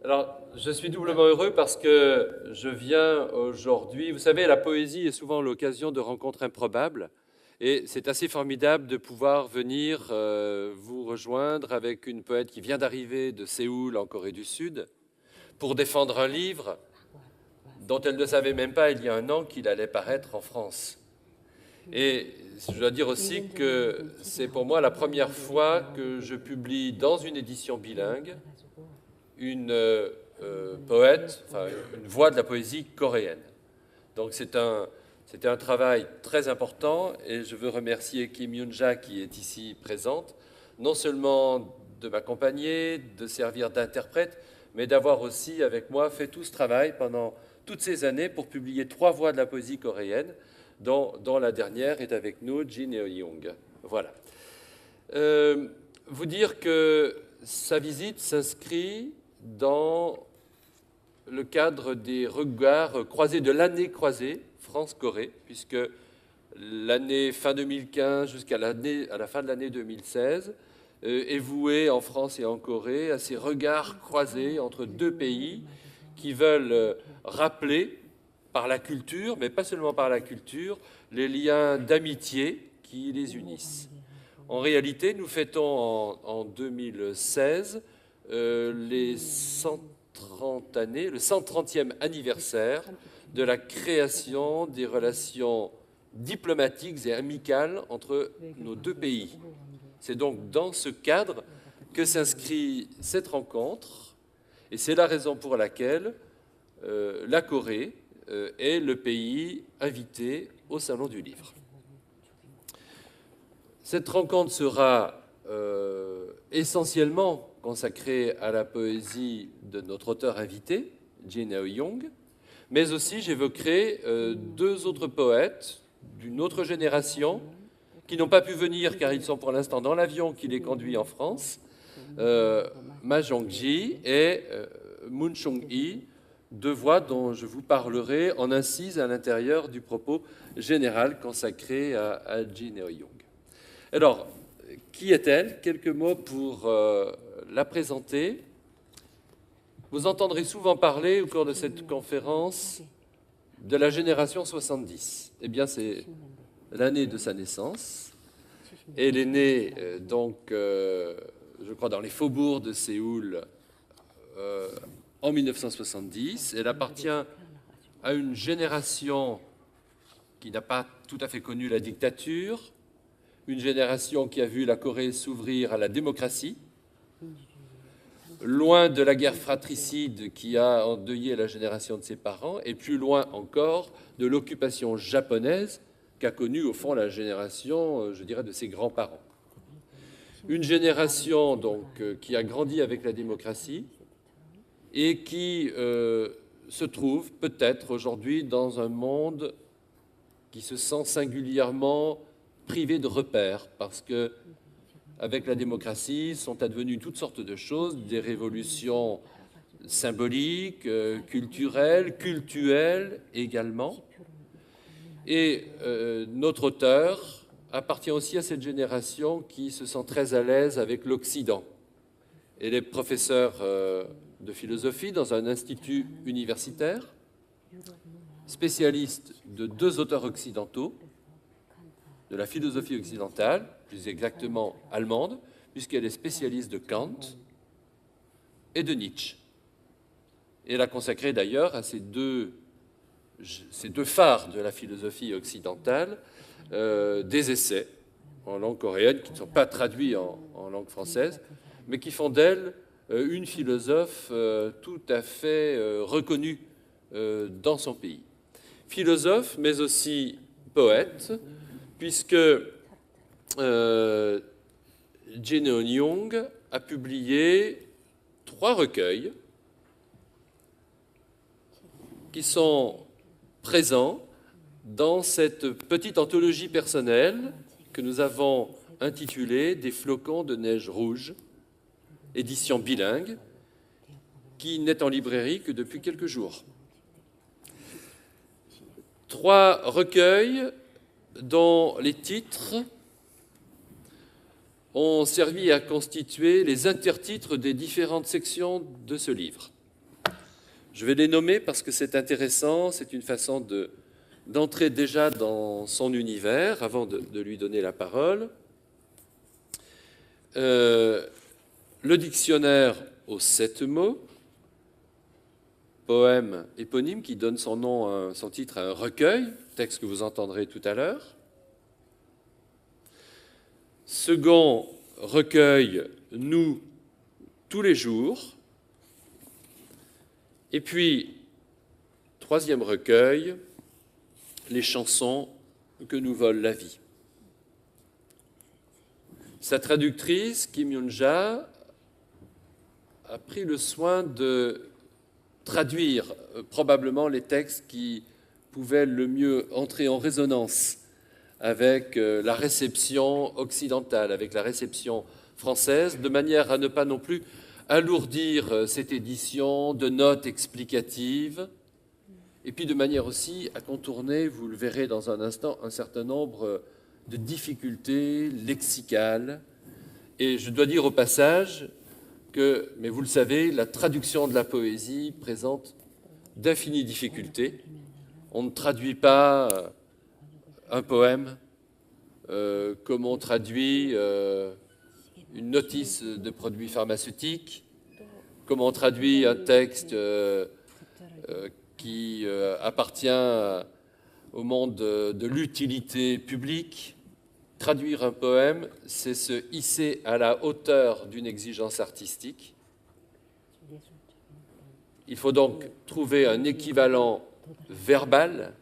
Alors, je suis doublement heureux parce que je viens aujourd'hui. Vous savez, la poésie est souvent l'occasion de rencontres improbables. Et c'est assez formidable de pouvoir venir vous rejoindre avec une poète qui vient d'arriver de Séoul, en Corée du Sud, pour défendre un livre dont elle ne savait même pas il y a un an qu'il allait paraître en France. Et je dois dire aussi que c'est pour moi la première fois que je publie dans une édition bilingue une poète, enfin une voix de la poésie coréenne. Donc c'était un travail très important et je veux remercier Kim Yoon-ja qui est ici présente, non seulement de m'accompagner, de servir d'interprète, mais d'avoir aussi avec moi fait tout ce travail pendant toutes ces années pour publier 3 voix de la poésie coréenne, dont la dernière est avec nous, Jin Eun-young. Voilà. Vous dire que sa visite s'inscrit dans le cadre des regards croisés de l'année croisée France-Corée, puisque l'année fin 2015 jusqu'à la fin de l'année 2016 est vouée en France et en Corée à ces regards croisés entre deux pays qui veulent rappeler par la culture, mais pas seulement par la culture, les liens d'amitié qui les unissent. En réalité, nous fêtons en 2016 les 130 années, le 130e anniversaire de la création des relations diplomatiques et amicales entre nos deux pays. C'est donc dans ce cadre que s'inscrit cette rencontre, et c'est la raison pour laquelle la Corée est le pays invité au Salon du Livre. Cette rencontre sera essentiellement consacrée à la poésie de notre auteur invité, Jin Eun-young, mais aussi j'évoquerai 2 autres poètes d'une autre génération qui n'ont pas pu venir car ils sont pour l'instant dans l'avion qui les conduit en France, Ma Jong-ji et Moon Chong-hee, 2 voix dont je vous parlerai en incise à l'intérieur du propos général consacré à Jin Eun-young. Alors, qui est-elle? Quelques mots pour la présenter. Vous entendrez souvent parler au cours de cette conférence de la génération 70. Eh bien, c'est l'année de sa naissance. Elle est née, je crois, dans les faubourgs de Séoul en 1970. Elle appartient à une génération qui n'a pas tout à fait connu la dictature, une génération qui a vu la Corée s'ouvrir à la démocratie, loin de la guerre fratricide qui a endeuillé la génération de ses parents, et plus loin encore de l'occupation japonaise qu'a connue au fond la génération, je dirais, de ses grands-parents. Une génération donc qui a grandi avec la démocratie et qui se trouve peut-être aujourd'hui dans un monde qui se sent singulièrement privé de repères, parce que avec la démocratie sont advenues toutes sortes de choses, des révolutions symboliques, culturelles, cultuelles également. Et notre auteur appartient aussi à cette génération qui se sent très à l'aise avec l'Occident. Elle est professeure de philosophie dans un institut universitaire, spécialiste de 2 auteurs occidentaux, de la philosophie occidentale, plus exactement allemande, puisqu'elle est spécialiste de Kant et de Nietzsche. Et elle a consacré d'ailleurs à ces deux phares de la philosophie occidentale des essais en langue coréenne qui ne sont pas traduits en langue française, mais qui font d'elle une philosophe tout à fait reconnue dans son pays. Philosophe, mais aussi poète, puisque Jin Eun-young a publié 3 recueils qui sont présents dans cette petite anthologie personnelle que nous avons intitulée « Des flocons de neige rouge », édition bilingue, qui n'est en librairie que depuis quelques jours. 3 recueils dont les titres ont servi à constituer les intertitres des différentes sections de ce livre. Je vais les nommer parce que c'est intéressant, c'est une façon d'entrer déjà dans son univers avant de lui donner la parole. Le dictionnaire aux 7 mots, poème éponyme qui donne son titre à un recueil, texte que vous entendrez tout à l'heure. Second recueil, Nous, tous les jours. Et puis, troisième recueil, Les chansons que nous vole la vie. Sa traductrice, Kim Yoon-ja, a pris le soin de traduire probablement les textes qui pouvaient le mieux entrer en résonance avec la réception occidentale, avec la réception française, de manière à ne pas non plus alourdir cette édition de notes explicatives, et puis de manière aussi à contourner, vous le verrez dans un instant, un certain nombre de difficultés lexicales. Et je dois dire au passage que, mais vous le savez, la traduction de la poésie présente d'infinies difficultés. On ne traduit pas un poème comme on traduit une notice de produits pharmaceutiques, comme on traduit un texte qui appartient au monde de l'utilité publique. Traduire un poème, c'est se hisser à la hauteur d'une exigence artistique. Il faut donc trouver un équivalent verbal,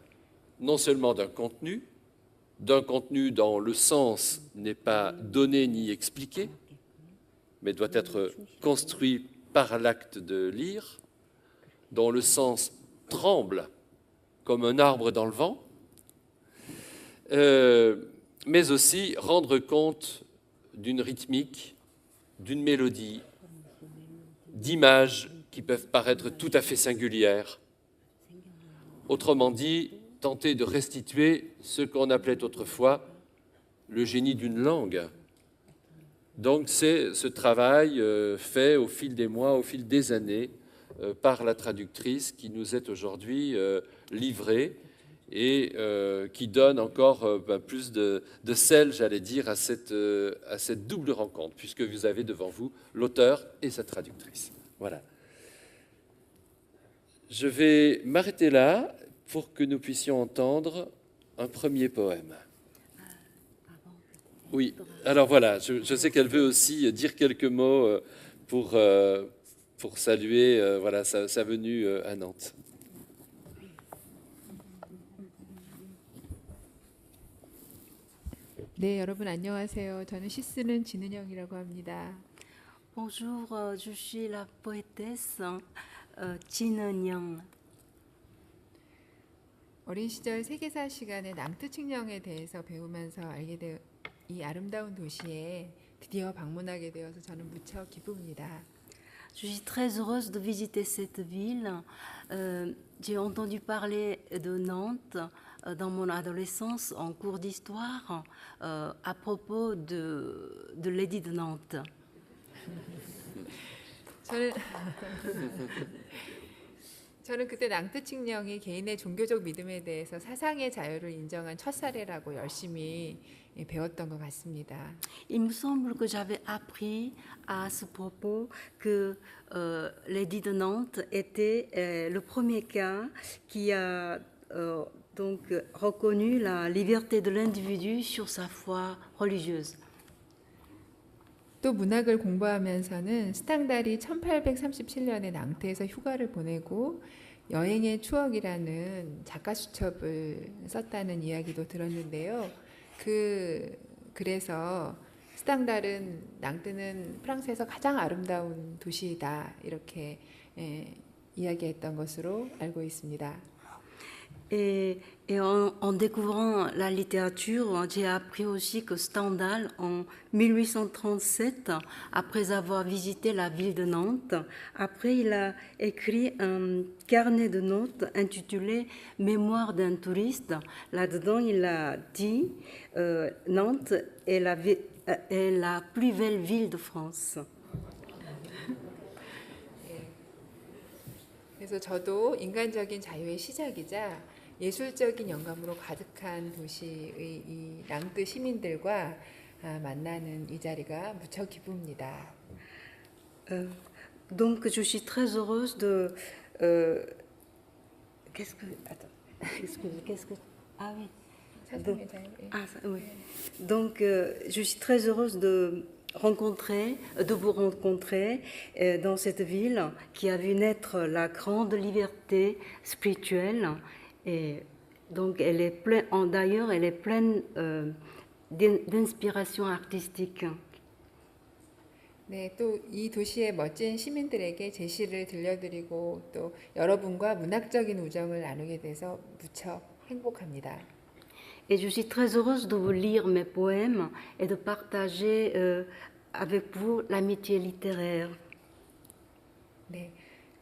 non seulement d'un contenu dont le sens n'est pas donné ni expliqué, mais doit être construit par l'acte de lire, dont le sens tremble comme un arbre dans le vent, mais aussi rendre compte d'une rythmique, d'une mélodie, d'images qui peuvent paraître tout à fait singulières. Autrement dit, tenter de restituer ce qu'on appelait autrefois le génie d'une langue. Donc c'est ce travail fait au fil des mois, au fil des années, par la traductrice qui nous est aujourd'hui livrée et qui donne encore plus de sel, j'allais dire, à cette double rencontre, puisque vous avez devant vous l'auteur et sa traductrice. Voilà. Je vais m'arrêter là pour que nous puissions entendre un premier poème. Oui, alors voilà, je sais qu'elle veut aussi dire quelques mots pour saluer voilà, sa venue à Nantes. 네, 여러분 안녕하세요. 저는 시 쓰는 진은영이라고 합니다. Bonjour, je suis la poétesse Jin Eun-young. 어린 시절 세계사 시간에 낭트측령에 대해서 배우면서 알게 된 이 아름다운 도시에 드디어 방문하게 되어서 저는 무척 기쁩니다. Je suis très heureuse de visiter cette ville. J'ai entendu parler de Nantes dans mon adolescence en cours d'histoire à propos de l'édit de Nantes. 저는 그때 낭트측령이 개인의 종교적 믿음에 대해서 사상의 자유를 인정한 첫 사례라고 열심히 배웠던 것 같습니다. Il me semble que j'avais appris à ce propos que l'édit de Nantes était le premier cas qui a donc reconnu la liberté de l'individu sur sa foi religieuse. 또 문학을 공부하면서는 스탕달이 1837년에 낭트에서 휴가를 보내고 여행의 추억이라는 작가 수첩을 썼다는 이야기도 들었는데요. 그래서 스탕달은 낭트는 프랑스에서 가장 아름다운 도시이다 이렇게 이야기했던 것으로 알고 있습니다. Et en découvrant la littérature, j'ai appris aussi que Stendhal, en 1837, après avoir visité la ville de Nantes, après il a écrit un carnet de notes intitulé Mémoire d'un touriste. Là-dedans, il a dit Nantes est la plus belle ville de France. 그래서 저도 인간적인 자유의 시작이자 예술적인 영감으로 가득한 도시의 이 낭뜨 시민들과 만나는 이 자리가 무척 기쁩니다. Donc je suis très heureuse de... Ah oui. 사상의 자유. 예. Ah, oui. Donc je suis très heureuse de vous rencontrer dans cette ville qui a vu naître la grande liberté spirituelle. Et donc elle est pleine, d'ailleurs elle est pleine d'inspiration artistique. 네, 또 이 도시의 멋진 시민들에게 제시를 들려드리고 또 여러분과 문학적인 우정을 나누게 돼서 무척 행복합니다. Et je suis très heureuse de vous lire mes poèmes et de partager avec vous l'amitié littéraire. 네,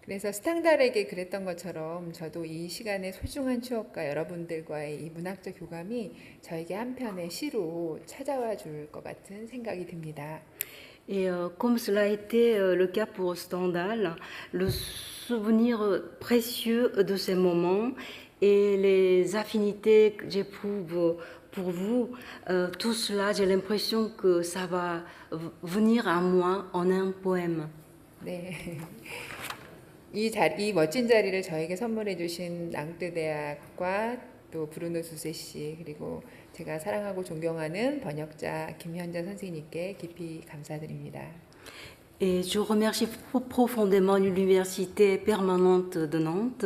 그래서 스탕달에게 그랬던 것처럼 저도 이 시간의 소중한 추억과 여러분들과의 이 문학적 교감이 저에게 한편의 시로 찾아와 줄 것 같은 생각이 듭니다. Et comme cela a été le cas pour Stendhal, le souvenir précieux de ces moments et les affinités que j'éprouve pour vous, tout cela, j'ai l'impression que ça va venir à moi en un poème. 네. 이 멋진 자리를 저에게 선물해 주신 낭뜨 대학과 또 브루노 수세 씨 그리고 제가 사랑하고 존경하는 번역자 김현자 선생님께 깊이 감사드립니다. Et je remercie profondément l'Université permanente de Nantes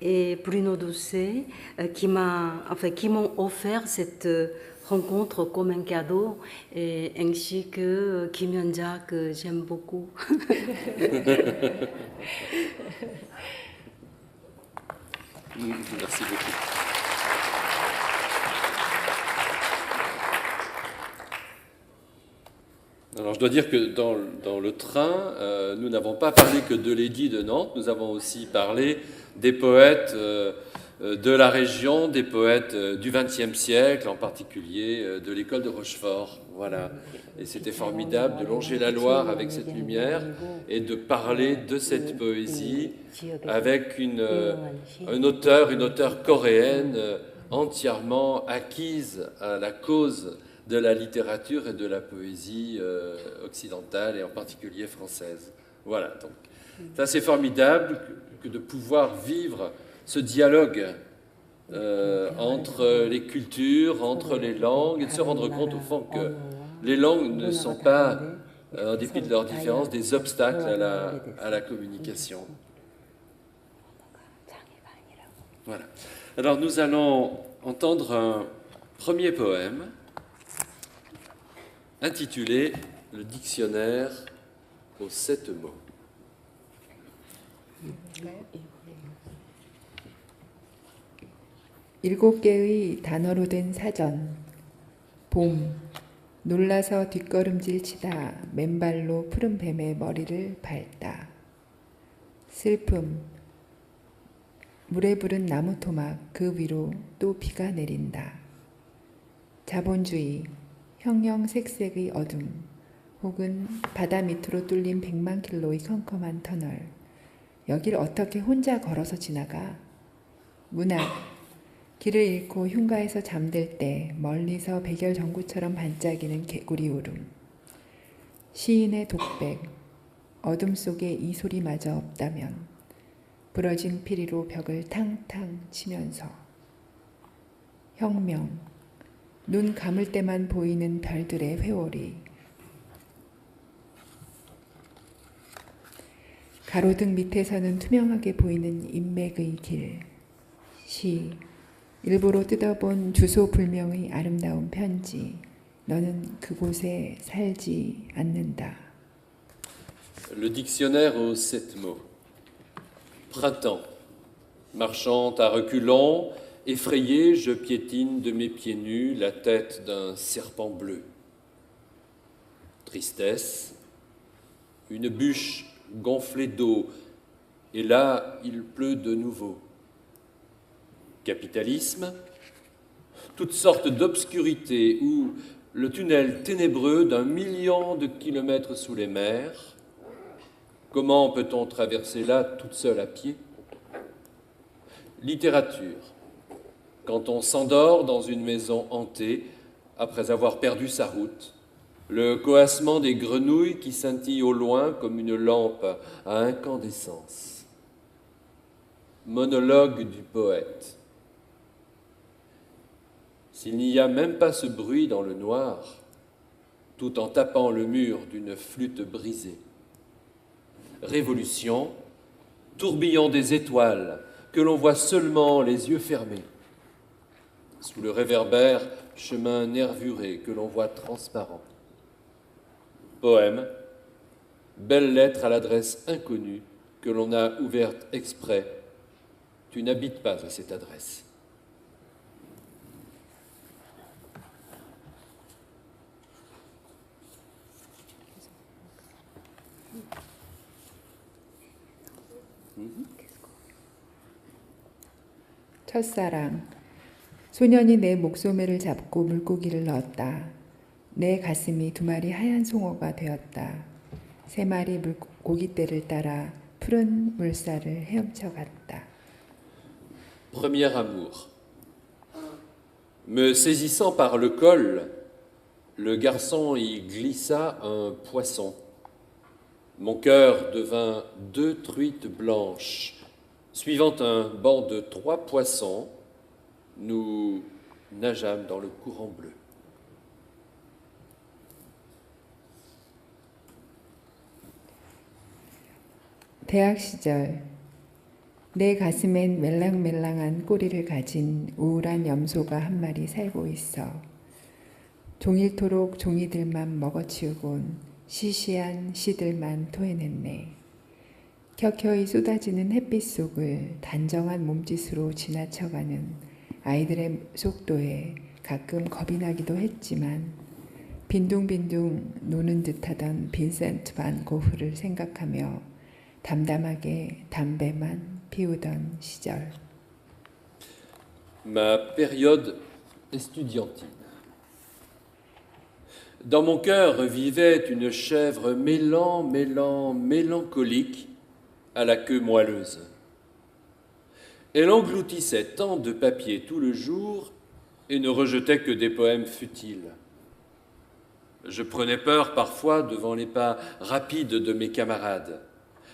et Bruno Doucet qui m'ont offert cette rencontre comme un cadeau, et ainsi que Kim Hyun-ja que j'aime beaucoup. Merci beaucoup. Alors je dois dire que dans le train, nous n'avons pas parlé que de l'édit de Nantes, nous avons aussi parlé des poètes de la région, des poètes du XXe siècle, en particulier de l'école de Rochefort. Voilà. Et c'était formidable de longer la Loire avec cette lumière et de parler de cette poésie avec une auteure coréenne entièrement acquise à la cause de la littérature et de la poésie occidentale et en particulier française. Voilà, donc ça c'est formidable que de pouvoir vivre ce dialogue entre les cultures, entre les langues, et de se rendre compte au fond que les langues ne sont pas, en dépit de leurs différences, des obstacles à la communication. Voilà. Alors nous allons entendre un premier poème intitulé « Le dictionnaire aux 7 mots ». 일곱 개의 단어로 된 사전. 봄. 놀라서 뒷걸음질 치다 맨발로 푸른 뱀의 머리를 밟다. 슬픔. 물에 부른 나무 토막 그 위로 또 비가 내린다. 자본주의. 형형색색의 어둠 혹은 바다 밑으로 뚫린 100만 킬로의 컴컴한 터널. 여길 어떻게 혼자 걸어서 지나가? 문학. 길을 잃고 흉가에서 잠들 때 멀리서 백열전구처럼 반짝이는 개구리 울음. 시인의 독백. 어둠 속에 이 소리마저 없다면. 부러진 피리로 벽을 탕탕 치면서. 혁명. 눈 감을 때만 보이는 별들의 회오리. 가로등 밑에서는 투명하게 보이는 인맥의 길. 시. 일부러 뜯어본 주소 불명의 아름다운 편지. 너는 그곳에 살지 않는다. Le dictionnaire aux 7 mots. Printemps. Marchant à reculons, effrayé, je piétine de mes pieds nus la tête d'un serpent bleu. Tristesse, une bûche gonflée d'eau, et là, il pleut de nouveau. Capitalisme, toutes sortes d'obscurités où le tunnel ténébreux d'un million de kilomètres sous les mers. Comment peut-on traverser là toute seule à pied? Littérature, quand on s'endort dans une maison hantée après avoir perdu sa route, le coassement des grenouilles qui scintillent au loin comme une lampe à incandescence. Monologue du poète. S'il n'y a même pas ce bruit dans le noir, tout en tapant le mur d'une flûte brisée. Révolution, tourbillon des étoiles, que l'on voit seulement les yeux fermés. Sous le réverbère, chemin nervuré que l'on voit transparent. Poème, belle lettre à l'adresse inconnue que l'on a ouverte exprès. Tu n'habites pas à cette adresse. 첫사랑. 소년이 내 목소매를 잡고 물고기를 넣었다. 내 가슴이 2마리 하얀 송어가 되었다. 3마리 고깃대를 따라 푸른 물살을 헤엄쳐 갔다. Premier amour. Me saisissant par le col, le garçon y glissa un poisson. Mon cœur devint 2 truites blanches. Suivant un banc de 3 poissons, nous nageâmes dans le courant bleu. 대학 시절 내 가슴엔 멜랑멜랑한 꼬리를 가진 우울한 염소가 한 마리 살고 있어. 종일토록 종이들만 먹어치우곤 시시한 시들만 토해냈네. 켜켜이 쏟아지는 햇빛 속을 단정한 몸짓으로 지나쳐가는 아이들의 속도에 가끔 겁이 나기도 했지만 빈둥빈둥 노는 듯하던 빈센트 반 고흐를 생각하며 담담하게 담배만 피우던 시절. Ma période estudiantine. Dans mon cœur vivait une chèvre mélancolique à la queue moelleuse. Elle engloutissait tant de papier tout le jour et ne rejetait que des poèmes futiles. Je prenais peur parfois devant les pas rapides de mes camarades,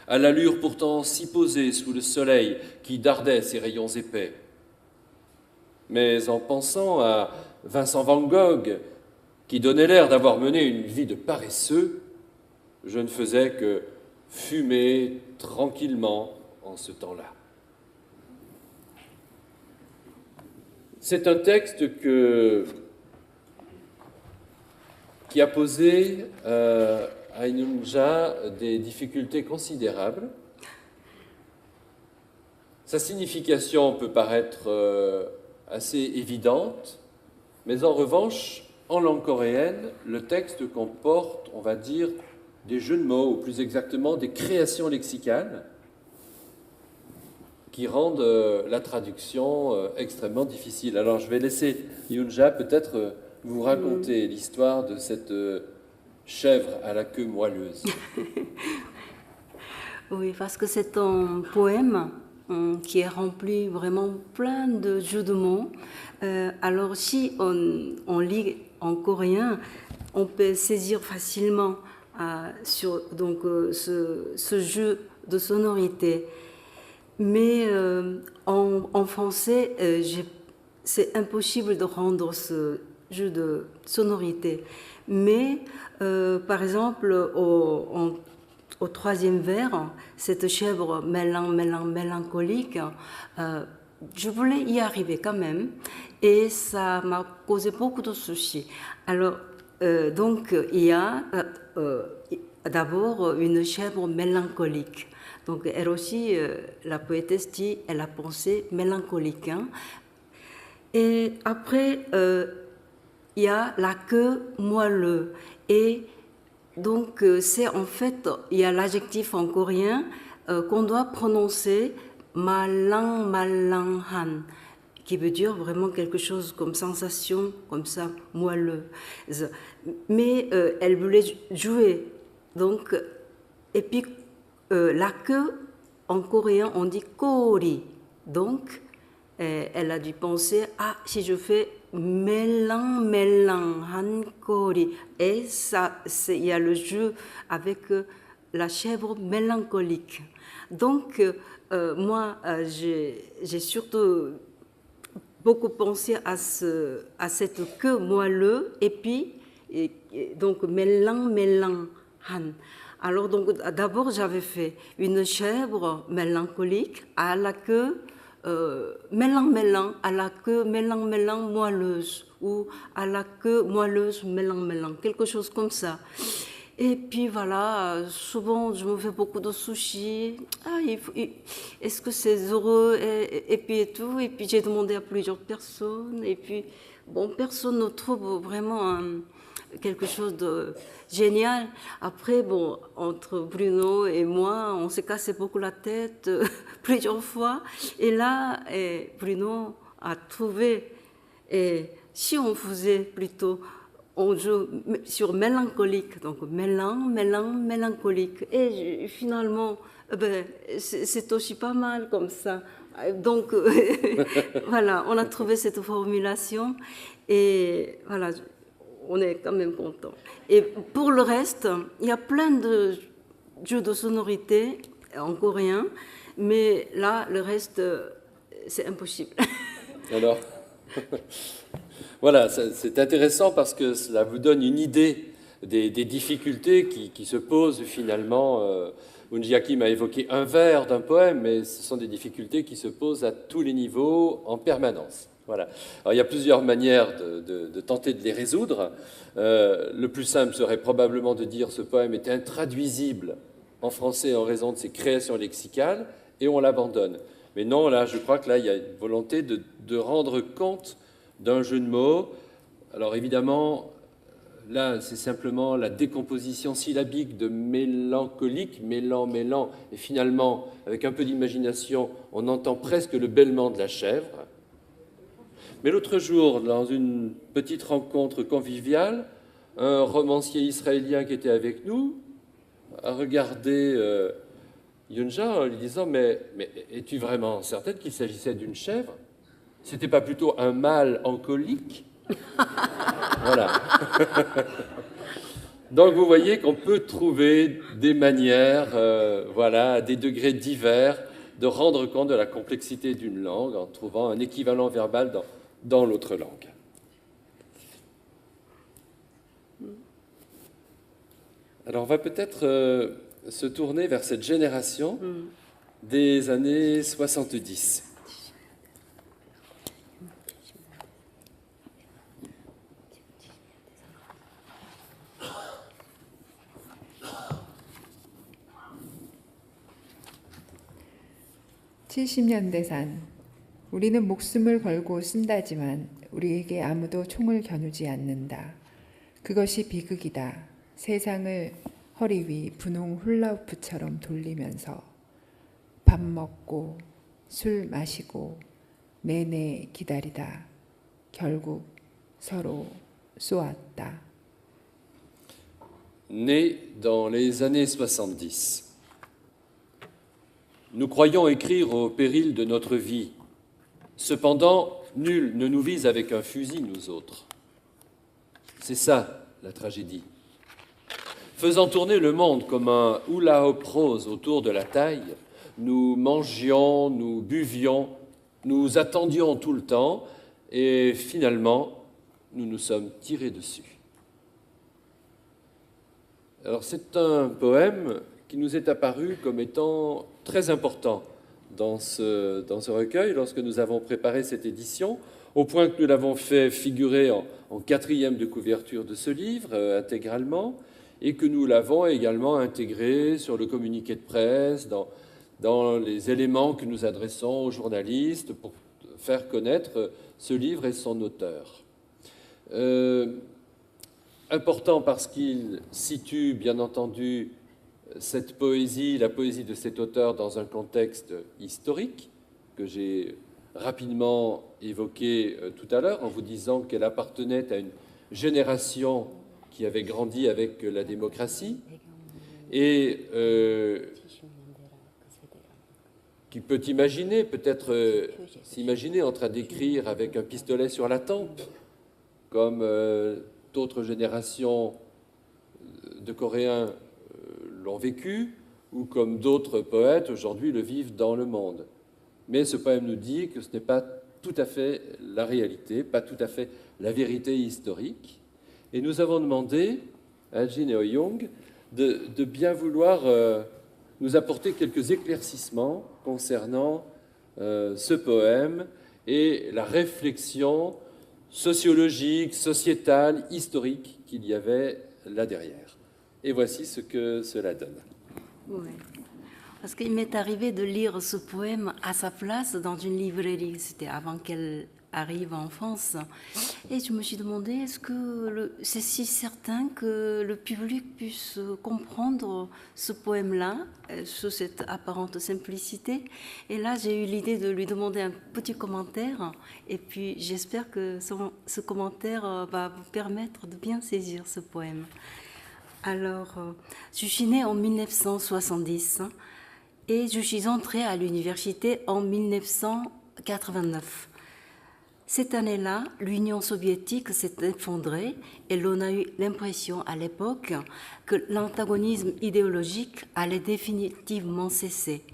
à l'allure pourtant si posée sous le soleil qui dardait ses rayons épais. Mais en pensant à Vincent van Gogh, qui donnait l'air d'avoir mené une vie de paresseux, je ne faisais que fumer tranquillement en ce temps-là. C'est un texte qui a posé à Inunja des difficultés considérables. Sa signification peut paraître assez évidente, mais en revanche, en langue coréenne, le texte comporte, on va dire, des jeux de mots, ou plus exactement des créations lexicales, qui rendent la traduction extrêmement difficile. Alors je vais laisser Yunja peut-être vous raconter l'histoire de cette chèvre à la queue moelleuse. Oui, parce que c'est un poème qui est rempli vraiment plein de jeux de mots. Alors si on lit en coréen, on peut saisir facilement sur donc, ce jeu de sonorité. Mais en français, c'est impossible de rendre ce jeu de sonorité. Mais par exemple, au troisième vers, cette chèvre mélancolique, je voulais y arriver quand même, et ça m'a causé beaucoup de soucis. Alors, donc, il y a d'abord une chèvre mélancolique. Donc, elle aussi, la poétesse dit, elle a pensé mélancolique. Hein. Et après, il y a la queue moelleux. Et donc, c'est en fait, il y a l'adjectif en coréen qu'on doit prononcer malang malang han, qui veut dire vraiment quelque chose comme sensation, comme ça, moelleuse. Mais elle voulait jouer. Donc, et puis, la queue, en coréen, on dit kori. Donc, elle a dû penser, ah, si je fais mélang, mélang, han kori. Et ça, il y a le jeu avec la chèvre mélancolique. Donc, moi, j'ai surtout beaucoup pensé à cette queue moelleuse, et puis, donc, mélang, mélang, han. Alors, donc, d'abord, j'avais fait une chèvre mélancolique à la queue mélang-mélang, à la queue mélang-mélang moelleuse, ou à la queue moelleuse mélang-mélang, quelque chose comme ça. Et puis voilà, souvent je me fais beaucoup de sushis. Ah, est-ce que c'est heureux et puis et tout. Et puis j'ai demandé à plusieurs personnes. Et puis, bon, personne ne trouve vraiment quelque chose de génial. Après, bon, entre Bruno et moi, on s'est cassé beaucoup la tête plusieurs fois. Et là, Bruno a trouvé. Et si on faisait plutôt, on joue sur mélancolique, donc mélancolique. Et finalement, ben, c'est aussi pas mal comme ça. Donc, voilà, on a trouvé cette formulation et voilà, on est quand même content. Et pour le reste, il y a plein de jeux de sonorité en coréen, mais là, le reste, c'est impossible. Alors, voilà, c'est intéressant parce que cela vous donne une idée des difficultés qui se posent finalement. Unji m'a évoqué un vers d'un poème, mais ce sont des difficultés qui se posent à tous les niveaux en permanence. Voilà. Alors, il y a plusieurs manières de tenter de les résoudre. Le plus simple serait probablement de dire ce poème est intraduisible en français en raison de ses créations lexicales et on l'abandonne. Mais non, là, je crois que là, il y a une volonté de rendre compte d'un jeu de mots. Alors évidemment, là, c'est simplement la décomposition syllabique de mélancolique, mélan, et finalement, avec un peu d'imagination, on entend presque le bêlement de la chèvre. Mais l'autre jour, dans une petite rencontre conviviale, un romancier israélien qui était avec nous a regardé Yunja en lui disant « Mais es-tu vraiment certaine qu'il s'agissait d'une chèvre ? C'était pas plutôt un mâle en colique ?» Voilà. Donc vous voyez qu'on peut trouver des manières, voilà, à des degrés divers, de rendre compte de la complexité d'une langue en trouvant un équivalent verbal dans l'autre langue. Alors on va peut-être se tourner vers cette génération des années 70. (70년대산) 우리는 목숨을 걸고 쓴다지만 우리에게 아무도 총을 겨누지 않는다. 그것이 비극이다. 세상을 허리 위 분홍 훌라후프처럼 돌리면서 밥 먹고 술 마시고 내내 기다리다. 결국 서로 쏘았다. Né dans les années 70. Nous croyons écrire au péril de notre vie. Cependant, nul ne nous vise avec un fusil, nous autres. C'est ça, la tragédie. Faisant tourner le monde comme un hula-hoop rose autour de la taille, nous mangions, nous buvions, nous attendions tout le temps, et finalement, nous nous sommes tirés dessus. Alors, c'est un poème qui nous est apparu comme étant très important dans ce recueil lorsque nous avons préparé cette édition, au point que nous l'avons fait figurer en quatrième de couverture de ce livre intégralement, et que nous l'avons également intégré sur le communiqué de presse, dans les éléments que nous adressons aux journalistes pour faire connaître ce livre et son auteur. Important parce qu'il situe, bien entendu, cette poésie, la poésie de cet auteur dans un contexte historique que j'ai rapidement évoqué tout à l'heure en vous disant qu'elle appartenait à une génération qui avait grandi avec la démocratie et qui peut imaginer, peut-être s'imaginer en train d'écrire avec un pistolet sur la tempe, comme d'autres générations de Coréens l'ont vécu, ou comme d'autres poètes aujourd'hui le vivent dans le monde. Mais ce poème nous dit que ce n'est pas tout à fait la réalité, pas tout à fait la vérité historique. Et nous avons demandé à Jin Heo-young de bien vouloir nous apporter quelques éclaircissements concernant ce poème et la réflexion sociologique, sociétale, historique qu'il y avait là derrière. Et voici ce que cela donne. Oui. Parce qu'il m'est arrivé de lire ce poème à sa place dans une librairie. C'était avant qu'elle arrive en France. Et je me suis demandé, est-ce que c'est si certain que le public puisse comprendre ce poème-là, sous cette apparente simplicité? Et là, j'ai eu l'idée de lui demander un petit commentaire. Et puis, j'espère que ce commentaire va vous permettre de bien saisir ce poème. Alors, je suis née en 1970 et je suis entrée à l'université en 1989. Cette année-là, l'Union soviétique s'est effondrée et l'on a eu l'impression à l'époque que l'antagonisme idéologique allait définitivement cesser.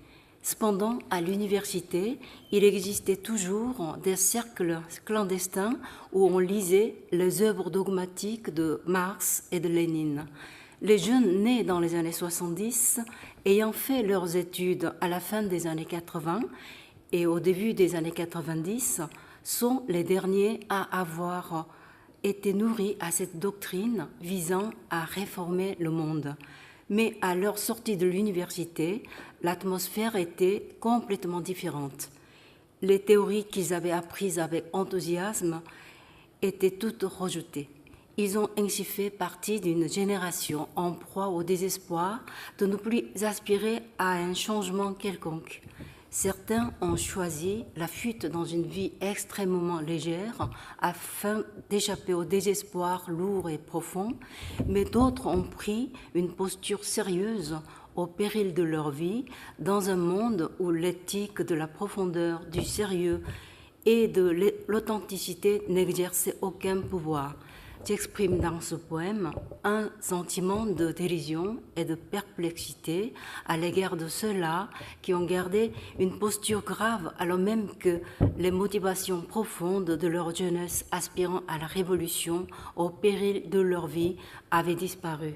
Cependant, à l'université, il existait toujours des cercles clandestins où on lisait les œuvres dogmatiques de Marx et de Lénine. Les jeunes nés dans les années 70, ayant fait leurs études à la fin des années 80 et au début des années 90, sont les derniers à avoir été nourris à cette doctrine visant à réformer le monde. Mais à leur sortie de l'université, l'atmosphère était complètement différente. Les théories qu'ils avaient apprises avec enthousiasme étaient toutes rejetées. Ils ont ainsi fait partie d'une génération en proie au désespoir de ne plus aspirer à un changement quelconque. Certains ont choisi la fuite dans une vie extrêmement légère afin d'échapper au désespoir lourd et profond, mais d'autres ont pris une posture sérieuse au péril de leur vie dans un monde où l'éthique de la profondeur, du sérieux et de l'authenticité n'exerçait aucun pouvoir. J'exprime dans ce poème un sentiment de dérision et de perplexité à l'égard de ceux-là qui ont gardé une posture grave alors même que les motivations profondes de leur jeunesse aspirant à la révolution au péril de leur vie avaient disparu.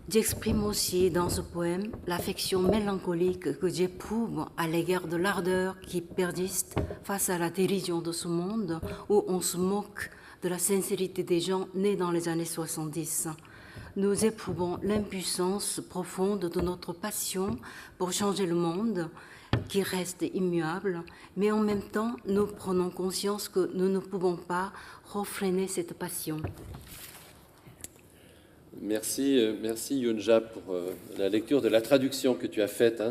J'exprime aussi dans ce poème l'affection mélancolique que j'éprouve à l'égard de l'ardeur qui persiste face à la dérision de ce monde où on se moque de la sincérité des gens nés dans les années 70. Nous éprouvons l'impuissance profonde de notre passion pour changer le monde, qui reste immuable, mais en même temps, nous prenons conscience que nous ne pouvons pas refréner cette passion. Merci Yunja pour la lecture de la traduction que tu as faite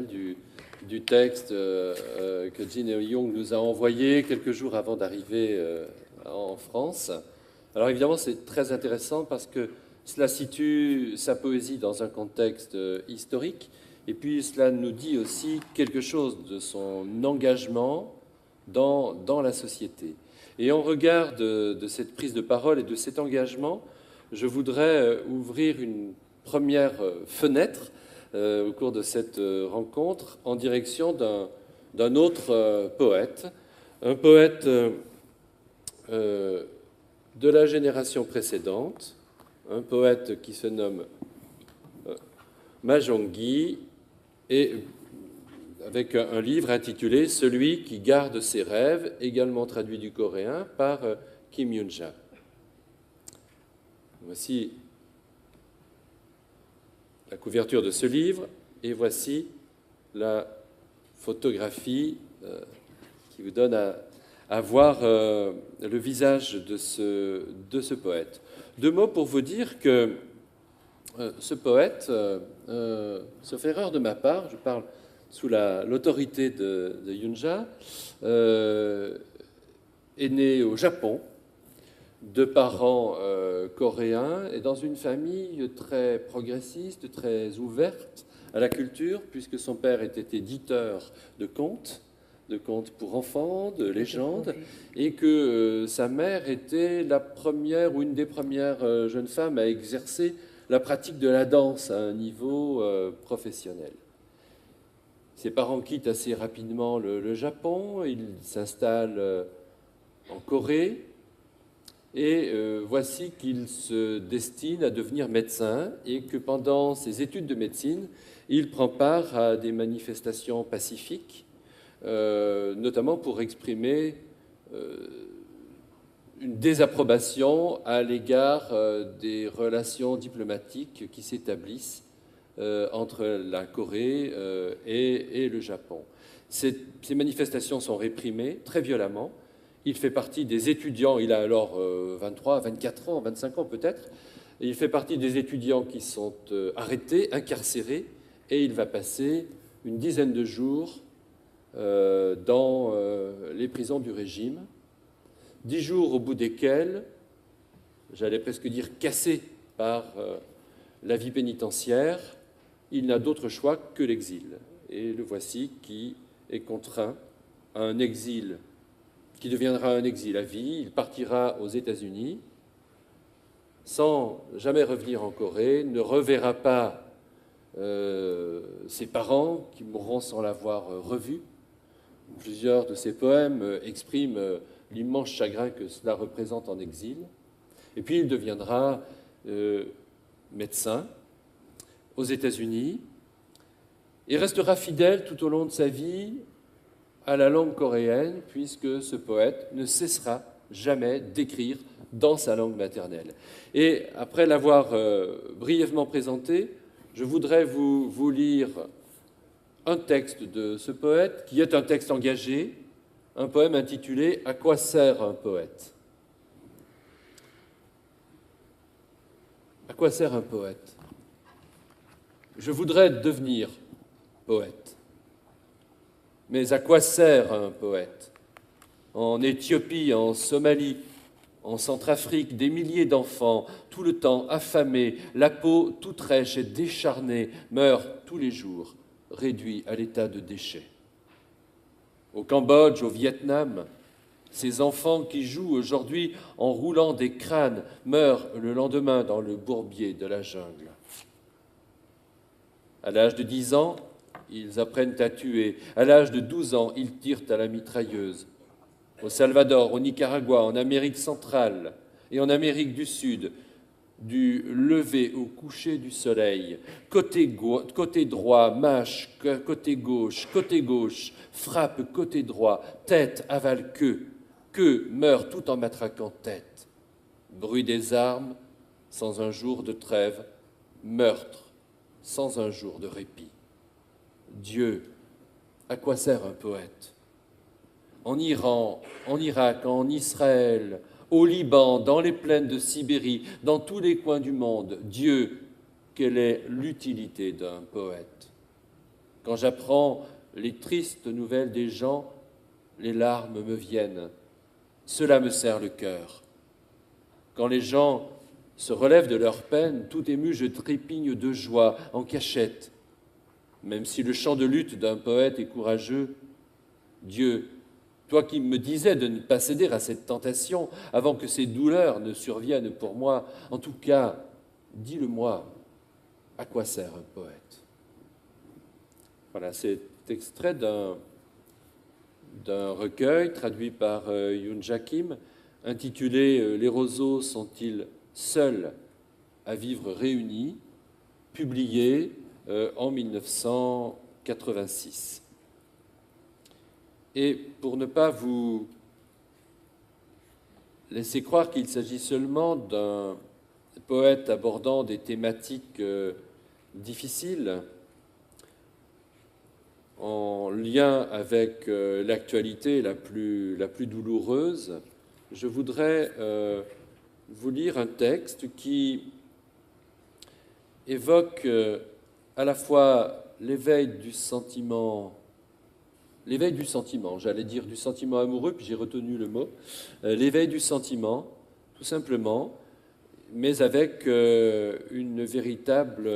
du texte que Jin Heo-young nous a envoyé quelques jours avant d'arriver en France. Alors évidemment, c'est très intéressant parce que cela situe sa poésie dans un contexte historique et puis cela nous dit aussi quelque chose de son engagement dans la société. Et en regard de cette prise de parole et de cet engagement, je voudrais ouvrir une première fenêtre au cours de cette rencontre en direction d'un autre poète, un poète de la génération précédente, un poète qui se nomme Ma Jong-gi, et avec un livre intitulé « Celui qui garde ses rêves », également traduit du coréen par Kim Yun-ja. Voici la couverture de ce livre, et voici la photographie qui qui vous donne à voir le visage de ce poète. 2 mots pour vous dire que ce poète, sauf erreur de ma part, je parle sous l'autorité de Yunja, est né au Japon, de parents coréens, et dans une famille très progressiste, très ouverte à la culture, puisque son père était éditeur de contes pour enfants, de légendes, et que sa mère était la première ou une des premières jeunes femmes à exercer la pratique de la danse à un niveau professionnel. Ses parents quittent assez rapidement le Japon, ils s'installent en Corée, et voici qu'il se destine à devenir médecin, et que pendant ses études de médecine, il prend part à des manifestations pacifiques, notamment pour exprimer une désapprobation à l'égard des relations diplomatiques qui s'établissent entre la Corée et le Japon. Ces manifestations sont réprimées très violemment. Il fait partie des étudiants, il a alors 23, 24 ans, 25 ans peut-être, et il fait partie des étudiants qui sont arrêtés, incarcérés, et il va passer une dizaine de jours dans les prisons du régime, 10 jours au bout desquels, j'allais presque dire cassé par la vie pénitentiaire, il n'a d'autre choix que l'exil. Et le voici qui est contraint à un exil qui deviendra un exil à vie. Il partira aux États-Unis sans jamais revenir en Corée, ne reverra pas ses parents qui mourront sans l'avoir revu. Plusieurs de ses poèmes expriment l'immense chagrin que cela représente en exil. Et puis il deviendra médecin aux États-Unis et restera fidèle tout au long de sa vie à la langue coréenne, puisque ce poète ne cessera jamais d'écrire dans sa langue maternelle. Et après l'avoir brièvement présenté, je voudrais vous lire un texte de ce poète, qui est un texte engagé, un poème intitulé « À quoi sert un poète ?» À quoi sert un poète? Je voudrais devenir poète. Mais à quoi sert un poète? En Éthiopie, en Somalie, en Centrafrique, des milliers d'enfants, tout le temps affamés, la peau toute rêche et décharnée, meurent tous les jours, réduits à l'état de déchets. Au Cambodge, au Vietnam, ces enfants qui jouent aujourd'hui en roulant des crânes meurent le lendemain dans le bourbier de la jungle. À l'âge de 10 ans, ils apprennent à tuer. À l'âge de 12 ans, ils tirent à la mitrailleuse. Au Salvador, au Nicaragua, en Amérique centrale et en Amérique du Sud, du lever au coucher du soleil, côté droit, mâche, côté gauche, frappe, côté droit, tête, avale, queue, meurt tout en matraquant tête. Bruit des armes, sans un jour de trêve, meurtre, sans un jour de répit. Dieu, à quoi sert un poète? En Iran, en Irak, en Israël, au Liban, dans les plaines de Sibérie, dans tous les coins du monde, Dieu, quelle est l'utilité d'un poète? Quand j'apprends les tristes nouvelles des gens, les larmes me viennent. Cela me serre le cœur. Quand les gens se relèvent de leur peine, tout ému, je trépigne de joie, en cachette. Même si le chant de lutte d'un poète est courageux, Dieu, toi qui me disais de ne pas céder à cette tentation avant que ces douleurs ne surviennent pour moi, en tout cas, dis-le-moi, à quoi sert un poète? Voilà, c'est extrait d'un recueil traduit par Yunja Kim, intitulé « Les roseaux sont-ils seuls à vivre réunis ?» publié en 1986. Et pour ne pas vous laisser croire qu'il s'agit seulement d'un poète abordant des thématiques difficiles, en lien avec l'actualité la plus douloureuse, je voudrais vous lire un texte qui évoque à la fois l'éveil du sentiment, j'allais dire du sentiment amoureux, puis j'ai retenu le mot, l'éveil du sentiment, tout simplement, mais avec une véritable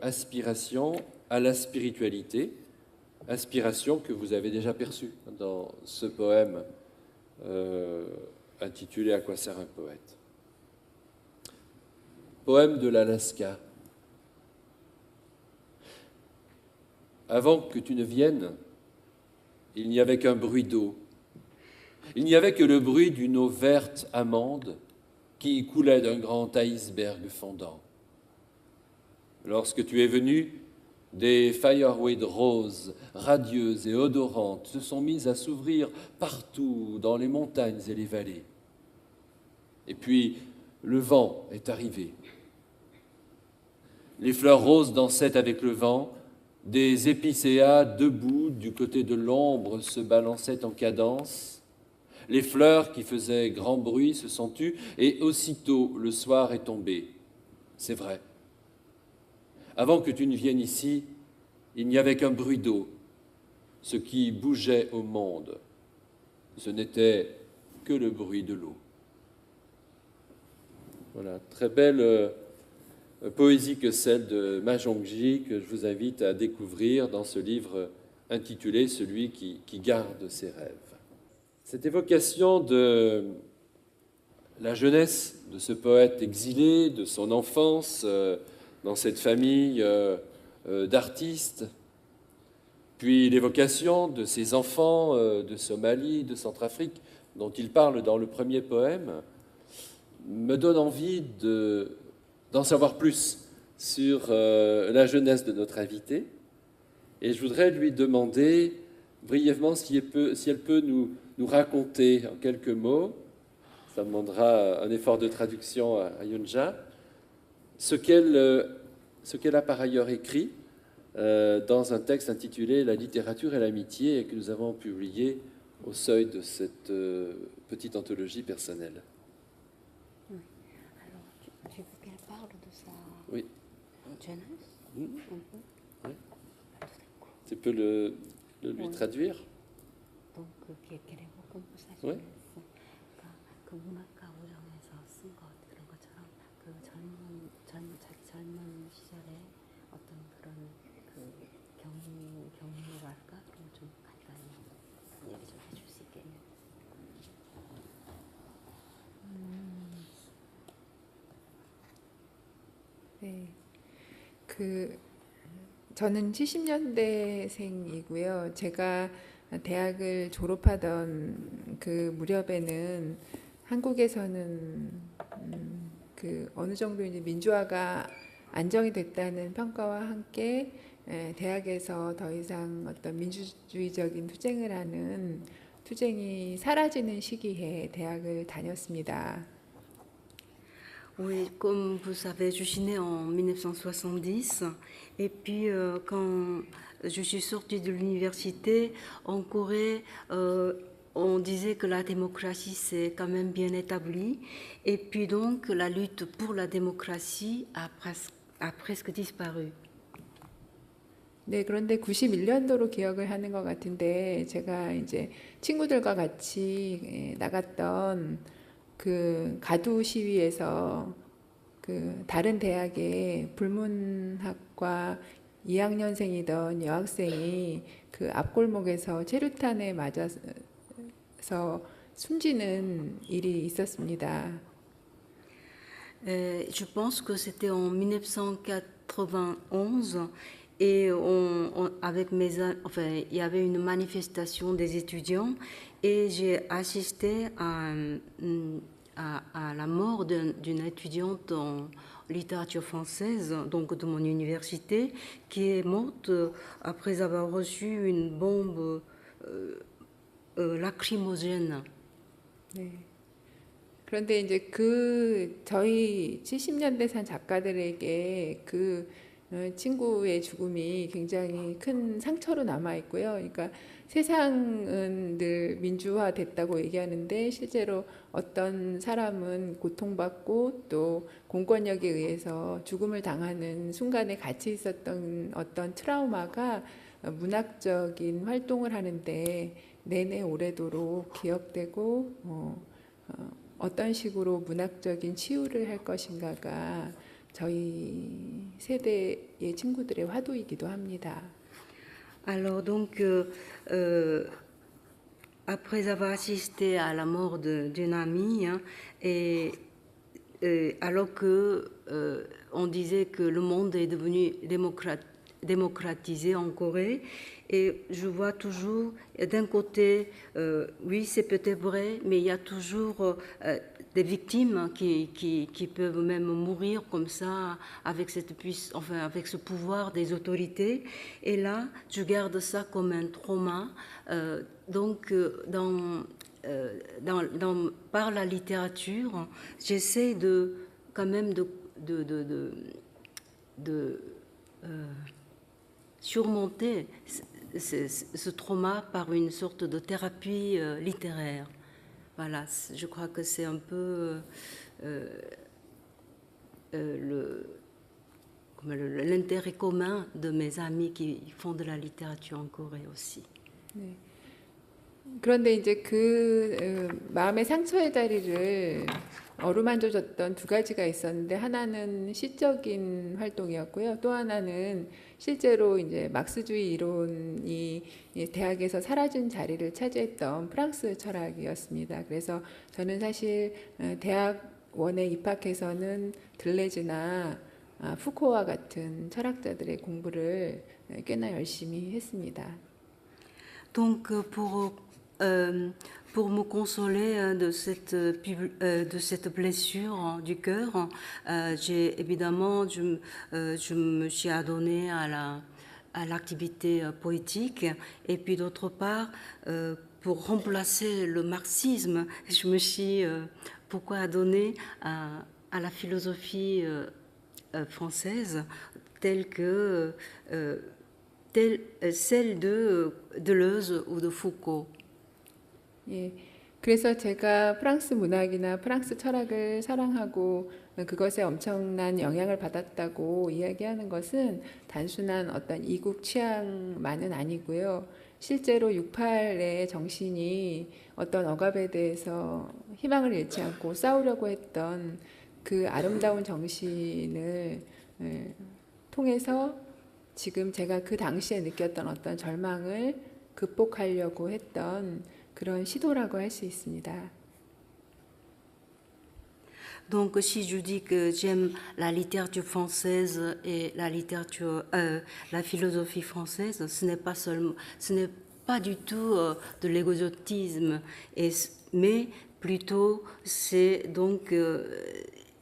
aspiration à la spiritualité, aspiration que vous avez déjà perçue dans ce poème intitulé « À quoi sert un poète ?» Poème de l'Alaska. Avant que tu ne viennes, il n'y avait qu'un bruit d'eau. Il n'y avait que le bruit d'une eau verte amande qui coulait d'un grand iceberg fondant. Lorsque tu es venu, des fireweed roses, radieuses et odorantes, se sont mises à s'ouvrir partout dans les montagnes et les vallées. Et puis, le vent est arrivé. Les fleurs roses dansaient avec le vent, des épicéas debout du côté de l'ombre se balançaient en cadence. Les fleurs qui faisaient grand bruit se sont tues et aussitôt le soir est tombé. C'est vrai. Avant que tu ne viennes ici, il n'y avait qu'un bruit d'eau. Ce qui bougeait au monde, ce n'était que le bruit de l'eau. Voilà, très belle poésie que celle de Ma Zhongji, que je vous invite à découvrir dans ce livre intitulé « Celui qui garde ses rêves ». Cette évocation de la jeunesse de ce poète exilé, de son enfance dans cette famille d'artistes, puis l'évocation de ses enfants de Somalie, de Centrafrique, dont il parle dans le premier poème, me donne envie d'en savoir plus sur la jeunesse de notre invité. Et je voudrais lui demander brièvement si elle peut nous raconter en quelques mots, ça demandera un effort de traduction à Yunja, ce qu'elle a par ailleurs écrit dans un texte intitulé « La littérature et l'amitié » et que nous avons publié au seuil de cette petite anthologie personnelle. Oui. Alors, tu veux qu'elle parle de sa oui. jeunesse Oui. Tout Tu peux le lui traduire? Donc, quelle est votre sa oui. jeunesse? 그 문학가 우정에서 쓴 것 그런 것처럼 그 자기 젊은 시절에 어떤 그런 그 경험이랄까 그런 좀 간단히 얘기 좀 해줄 수 있겠네요. 네, 저는 70년대생이고요. 제가 대학을 졸업하던 그 무렵에는 한국에서는 어느 정도 이제 민주화가 안정이 됐다는 평가와 함께 대학에서 더 이상 어떤 민주주의적인 투쟁을 하는 투쟁이 사라지는 시기에 대학을 다녔습니다. Oui, comme vous savez, je suis née en 1970 et puis quand je suis sortie de l'université, en Corée, on disait que la démocratie c'est quand même bien établi et puis donc la lutte pour la démocratie a presque disparu. 네, 그런데 91년도로 기억을 하는 것 같은데 제가 이제 친구들과 같이 나갔던 그 가두 시위에서 그 다른 대학의 불문학과 2학년생이던 여학생이 그 앞골목에서 체류탄에 맞아서 숨지는 일이 있었습니다. Je pense que c'était en 1991 et avec il y avait une manifestation des étudiants et j'ai assisté à la mort d'une étudiante en littérature française, donc de mon université, qui est morte après avoir reçu une bombe lacrymogène. 네. 그런데 이제 저희 70년대산 작가들에게 그 친구의 죽음이 굉장히 큰 상처로 남아 있고요. 그러니까 세상은 늘 민주화됐다고 얘기하는데 실제로 어떤 사람은 고통받고 또 공권력에 의해서 죽음을 당하는 순간에 같이 있었던 어떤 트라우마가 문학적인 활동을 하는데 내내 오래도록 기억되고 어떤 식으로 문학적인 치유를 할 것인가가 저희 세대의 친구들의 화두이기도 합니다. Alors donc, après avoir assisté à la mort d'une amie, hein, et alors que on disait que le monde est devenu démocratisé en Corée, et je vois toujours d'un côté, oui c'est peut-être vrai, mais il y a toujours des victimes qui peuvent même mourir comme ça avec avec ce pouvoir des autorités. Et là, je garde ça comme un trauma. Donc, par la littérature, j'essaie quand même de surmonter ce trauma par une sorte de thérapie littéraire. Voilà, je crois que c'est un peu l'intérêt commun de mes amis qui font de la littérature en Corée aussi. 네. 그런데 이제 그 마음의 상처의 자리를 어루만져줬던 두 가지가 있었는데 하나는 시적인 활동이었고요. 또 하나는 실제로 이제 막스주의 이론이 대학에서 사라진 자리를 차지했던 프랑스 철학이었습니다. 그래서 저는 사실 대학원에 입학해서는 들레즈나 푸코와 같은 철학자들의 공부를 꽤나 열심히 했습니다. Donc pour me consoler de cette blessure du cœur, évidemment, je me suis adonnée à l'activité poétique. Et puis d'autre part, pour remplacer le marxisme, je me suis pourquoi adonnée à la philosophie française telle que celle de Deleuze ou de Foucault. 예, 그래서 제가 프랑스 문학이나 프랑스 철학을 사랑하고 그것에 엄청난 영향을 받았다고 이야기하는 것은 단순한 어떤 이국 취향만은 아니고요. 실제로 68의 정신이 어떤 억압에 대해서 희망을 잃지 않고 싸우려고 했던 그 아름다운 정신을 통해서 지금 제가 그 당시에 느꼈던 어떤 절망을 극복하려고 했던 그런 시도라고 할 수 있습니다. Donc, si je dis que j'aime la littérature française et la philosophie française, ce n'est pas du tout de l'égotisme, mais plutôt c'est donc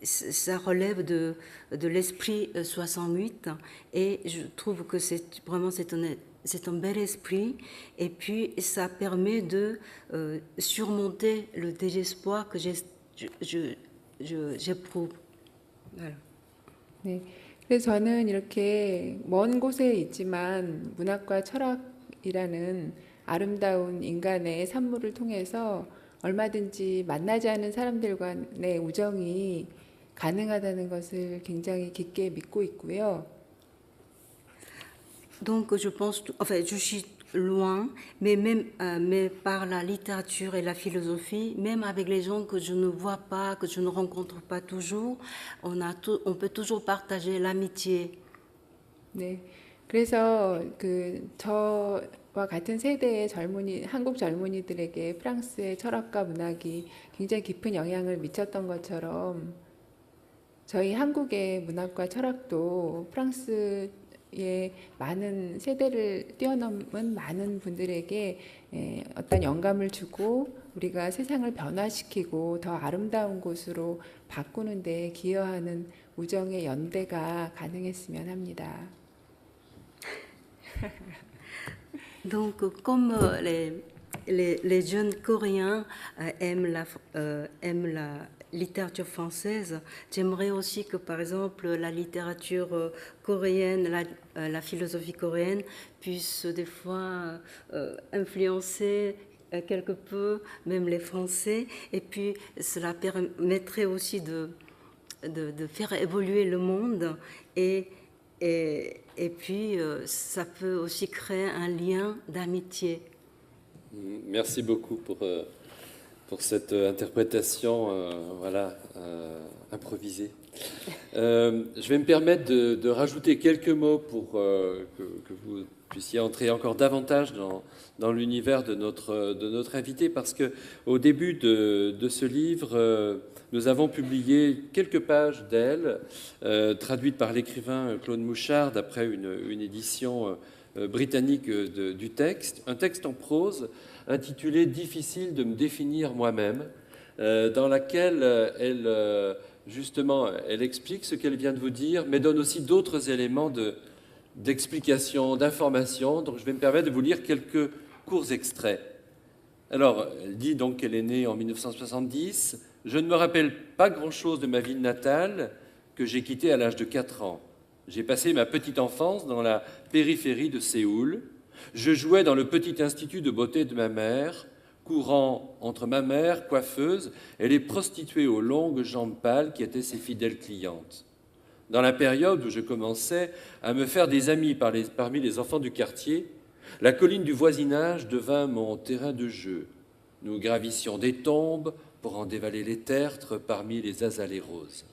ça relève de l'esprit 68, et je trouve que c'est un bel esprit, et puis ça permet de surmonter le désespoir que j'éprouve. Voilà. 네, 그래서 저는 이렇게 먼 곳에 있지만 문학과 철학이라는 아름다운 인간의 산물을 통해서 얼마든지 만나지 않은 사람들과의 우정이 가능하다는 것을 굉장히 깊게 믿고 있고요. Donc je pense, je suis loin, mais par la littérature et la philosophie, même avec les gens que je ne vois pas, que je ne rencontre pas toujours, on peut toujours partager l'amitié. 네, 그래서 저와 같은 세대의 한국 젊은이들에게 프랑스의 철학과 문학이 굉장히 깊은 영향을 미쳤던 것처럼 저희 한국의 문학과 철학도 프랑스의 많은 세대를 뛰어넘은 많은 분들에게 어떤 영감을 주고 우리가 세상을 변화시키고 더 아름다운 곳으로 바꾸는 데 기여하는 우정의 연대가 가능했으면 합니다. Donc, comme les jeunes coréens aiment littérature française, j'aimerais aussi que, par exemple, la littérature coréenne, la philosophie coréenne puisse des fois influencer quelque peu même les Français, et puis cela permettrait aussi de faire évoluer le monde, et puis ça peut aussi créer un lien d'amitié. Merci beaucoup pour cette interprétation improvisée. Je vais me permettre de rajouter quelques mots pour que vous puissiez entrer encore davantage dans l'univers de notre invité, parce qu'au début de ce livre, nous avons publié quelques pages d'elle, traduites par l'écrivain Claude Mouchard, d'après une édition britannique du texte, un texte en prose intitulé « Difficile de me définir moi-même », dans laquelle elle explique ce qu'elle vient de vous dire, mais donne aussi d'autres éléments d'explication, d'information. Donc je vais me permettre de vous lire quelques courts extraits. Alors, elle dit donc qu'elle est née en 1970. « Je ne me rappelle pas grand-chose de ma ville natale que j'ai quittée à l'âge de 4 ans. J'ai passé ma petite enfance dans la périphérie de Séoul. Je jouais dans le petit institut de beauté de ma mère, courant entre ma mère, coiffeuse, et les prostituées aux longues jambes pâles qui étaient ses fidèles clientes. Dans la période où je commençais à me faire des amis parmi les enfants du quartier, la colline du voisinage devint mon terrain de jeu. Nous gravissions des tombes pour en dévaler les tertres parmi les azalées roses.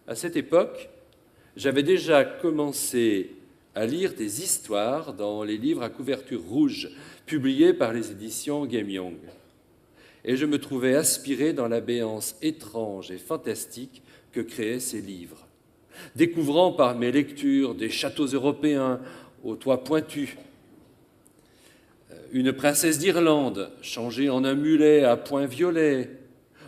À cette époque, j'avais déjà commencé à lire des histoires dans les livres à couverture rouge publiés par les éditions Gaemyong. Et je me trouvais aspiré dans la béance étrange et fantastique que créaient ces livres, découvrant par mes lectures des châteaux européens aux toits pointus, une princesse d'Irlande changée en un mulet à poings violets,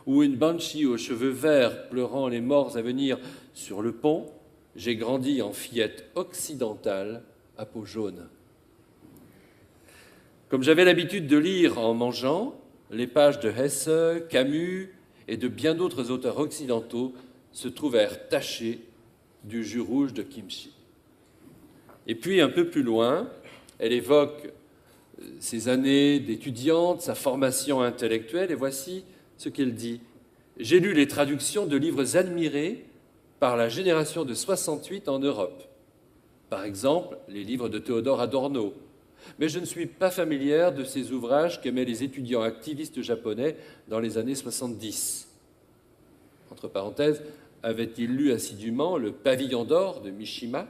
ou une banshee aux cheveux verts pleurant les morts à venir sur le pont, j'ai grandi en fillette occidentale à peau jaune. Comme j'avais l'habitude de lire en mangeant, les pages de Hesse, Camus et de bien d'autres auteurs occidentaux se trouvèrent tachées du jus rouge de kimchi. Et puis, un peu plus loin, elle évoque ses années d'étudiante, sa formation intellectuelle, et voici ce qu'elle dit. « J'ai lu les traductions de livres admirés par la génération de 68 en Europe. Par exemple, les livres de Théodore Adorno. Mais je ne suis pas familière de ces ouvrages qu'aimaient les étudiants activistes japonais dans les années 70. » Entre parenthèses, avait-il lu assidûment Le Pavillon d'or de Mishima ?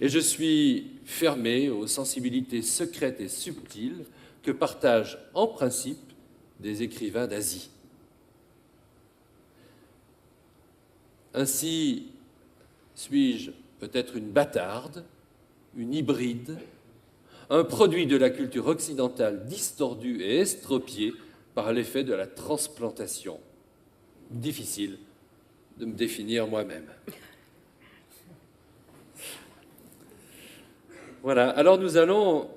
Et je suis fermé aux sensibilités secrètes et subtiles que partagent en principe des écrivains d'Asie. Ainsi, suis-je peut-être une bâtarde, une hybride, un produit de la culture occidentale distordue et estropiée par l'effet de la transplantation. Difficile de me définir moi-même. Voilà, alors nous allons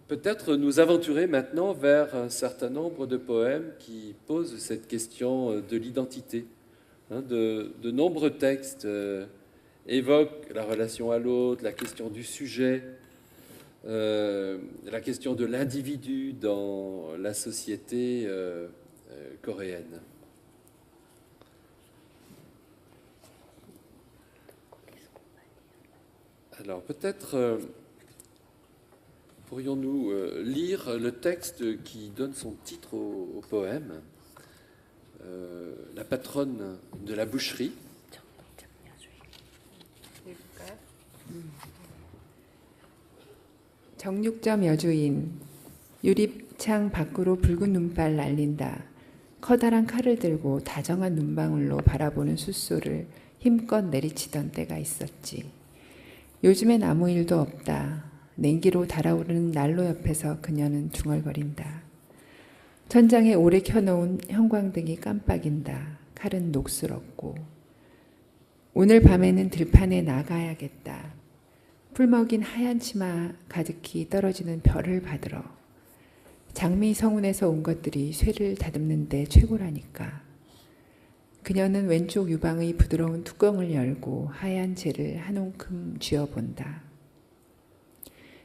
peut-être nous aventurer maintenant vers un certain nombre de poèmes qui posent cette question de l'identité. De nombreux textes évoquent la relation à l'autre, la question du sujet, la question de l'individu dans la société coréenne. Alors peut-être pourrions-nous lire le texte qui donne son titre au poème, La patronne de la boucherie. 정육점 여주인, 유립창 밖으로 붉은 눈발 날린다. 커다란 칼을 들고 다정한 눈방울로 바라보는 숫소를 힘껏 내리치던 때가 있었지. 요즘엔 아무 일도 없다. 냉기로 달아오르는 난로 옆에서 그녀는 중얼거린다. 천장에 오래 켜놓은 형광등이 깜빡인다. 칼은 녹슬었고. 오늘 밤에는 들판에 나가야겠다. 풀먹인 하얀 치마 가득히 떨어지는 별을 받으러. 장미 성운에서 온 것들이 쇠를 다듬는데 최고라니까. 그녀는 왼쪽 유방의 부드러운 뚜껑을 열고 하얀 재를 한 움큼 쥐어본다.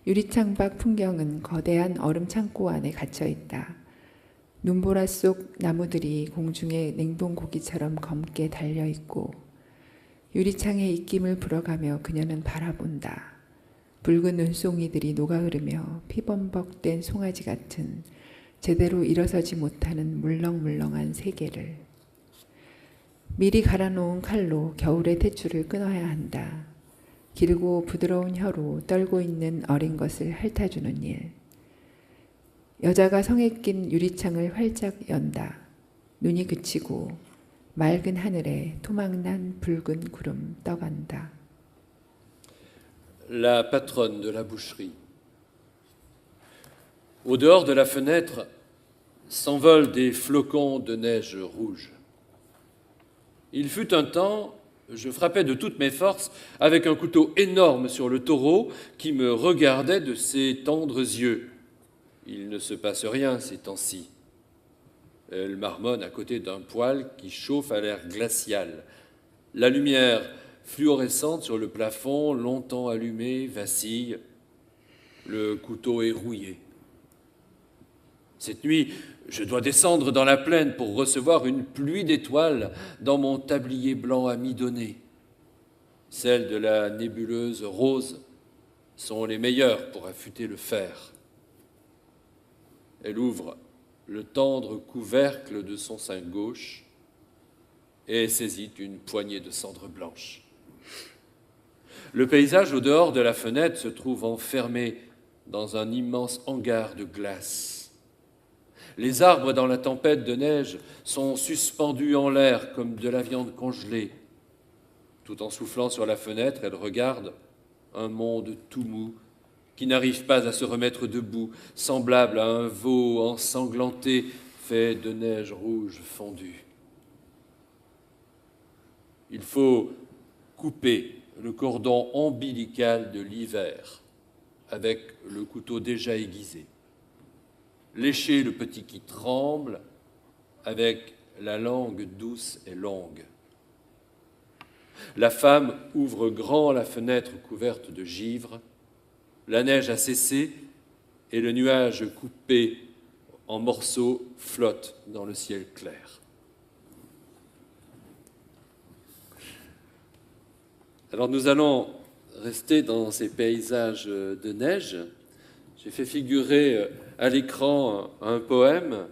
유리창 밖 풍경은 거대한 얼음 창고 안에 갇혀 있다. 눈보라 속 나무들이 공중에 냉동 고기처럼 검게 달려 있고 유리창에 입김을 불어가며 그녀는 바라본다. 붉은 눈송이들이 녹아흐르며 피범벅된 송아지 같은 제대로 일어서지 못하는 물렁물렁한 세계를. 미리 갈아놓은 칼로 겨울의 탯줄을 끊어야 한다. 길고 부드러운 혀로 떨고 있는 어린 것을 핥아주는 일. 여자가 성에 낀 유리창을 활짝 연다. 눈이 그치고 맑은 하늘에 토막난 붉은 구름 떠간다. La patronne de la boucherie. Au dehors de la fenêtre s'envolent des flocons de neige rouge. Il fut un temps, je frappais de toutes mes forces avec un couteau énorme sur le taureau qui me regardait de ses tendres yeux. Il ne se passe rien ces temps-ci. Elle marmonne à côté d'un poêle qui chauffe à l'air glacial. La lumière fluorescente sur le plafond, longtemps allumée, vacille. Le couteau est rouillé. Cette nuit, je dois descendre dans la plaine pour recevoir une pluie d'étoiles dans mon tablier blanc amidonné. Celles de la nébuleuse rose sont les meilleures pour affûter le fer. Elle ouvre le tendre couvercle de son sein gauche et saisit une poignée de cendres blanches. Le paysage au dehors de la fenêtre se trouve enfermé dans un immense hangar de glace. Les arbres dans la tempête de neige sont suspendus en l'air comme de la viande congelée. Tout en soufflant sur la fenêtre, elle regarde un monde tout mou qui n'arrive pas à se remettre debout, semblable à un veau ensanglanté fait de neige rouge fondue. Il faut couper le cordon ombilical de l'hiver avec le couteau déjà aiguisé. Lécher le petit qui tremble avec la langue douce et longue. La femme ouvre grand la fenêtre couverte de givre. La neige a cessé et le nuage coupé en morceaux flotte dans le ciel clair. Alors nous allons rester dans ces paysages de neige. J'ai fait figurer à l'écran un poème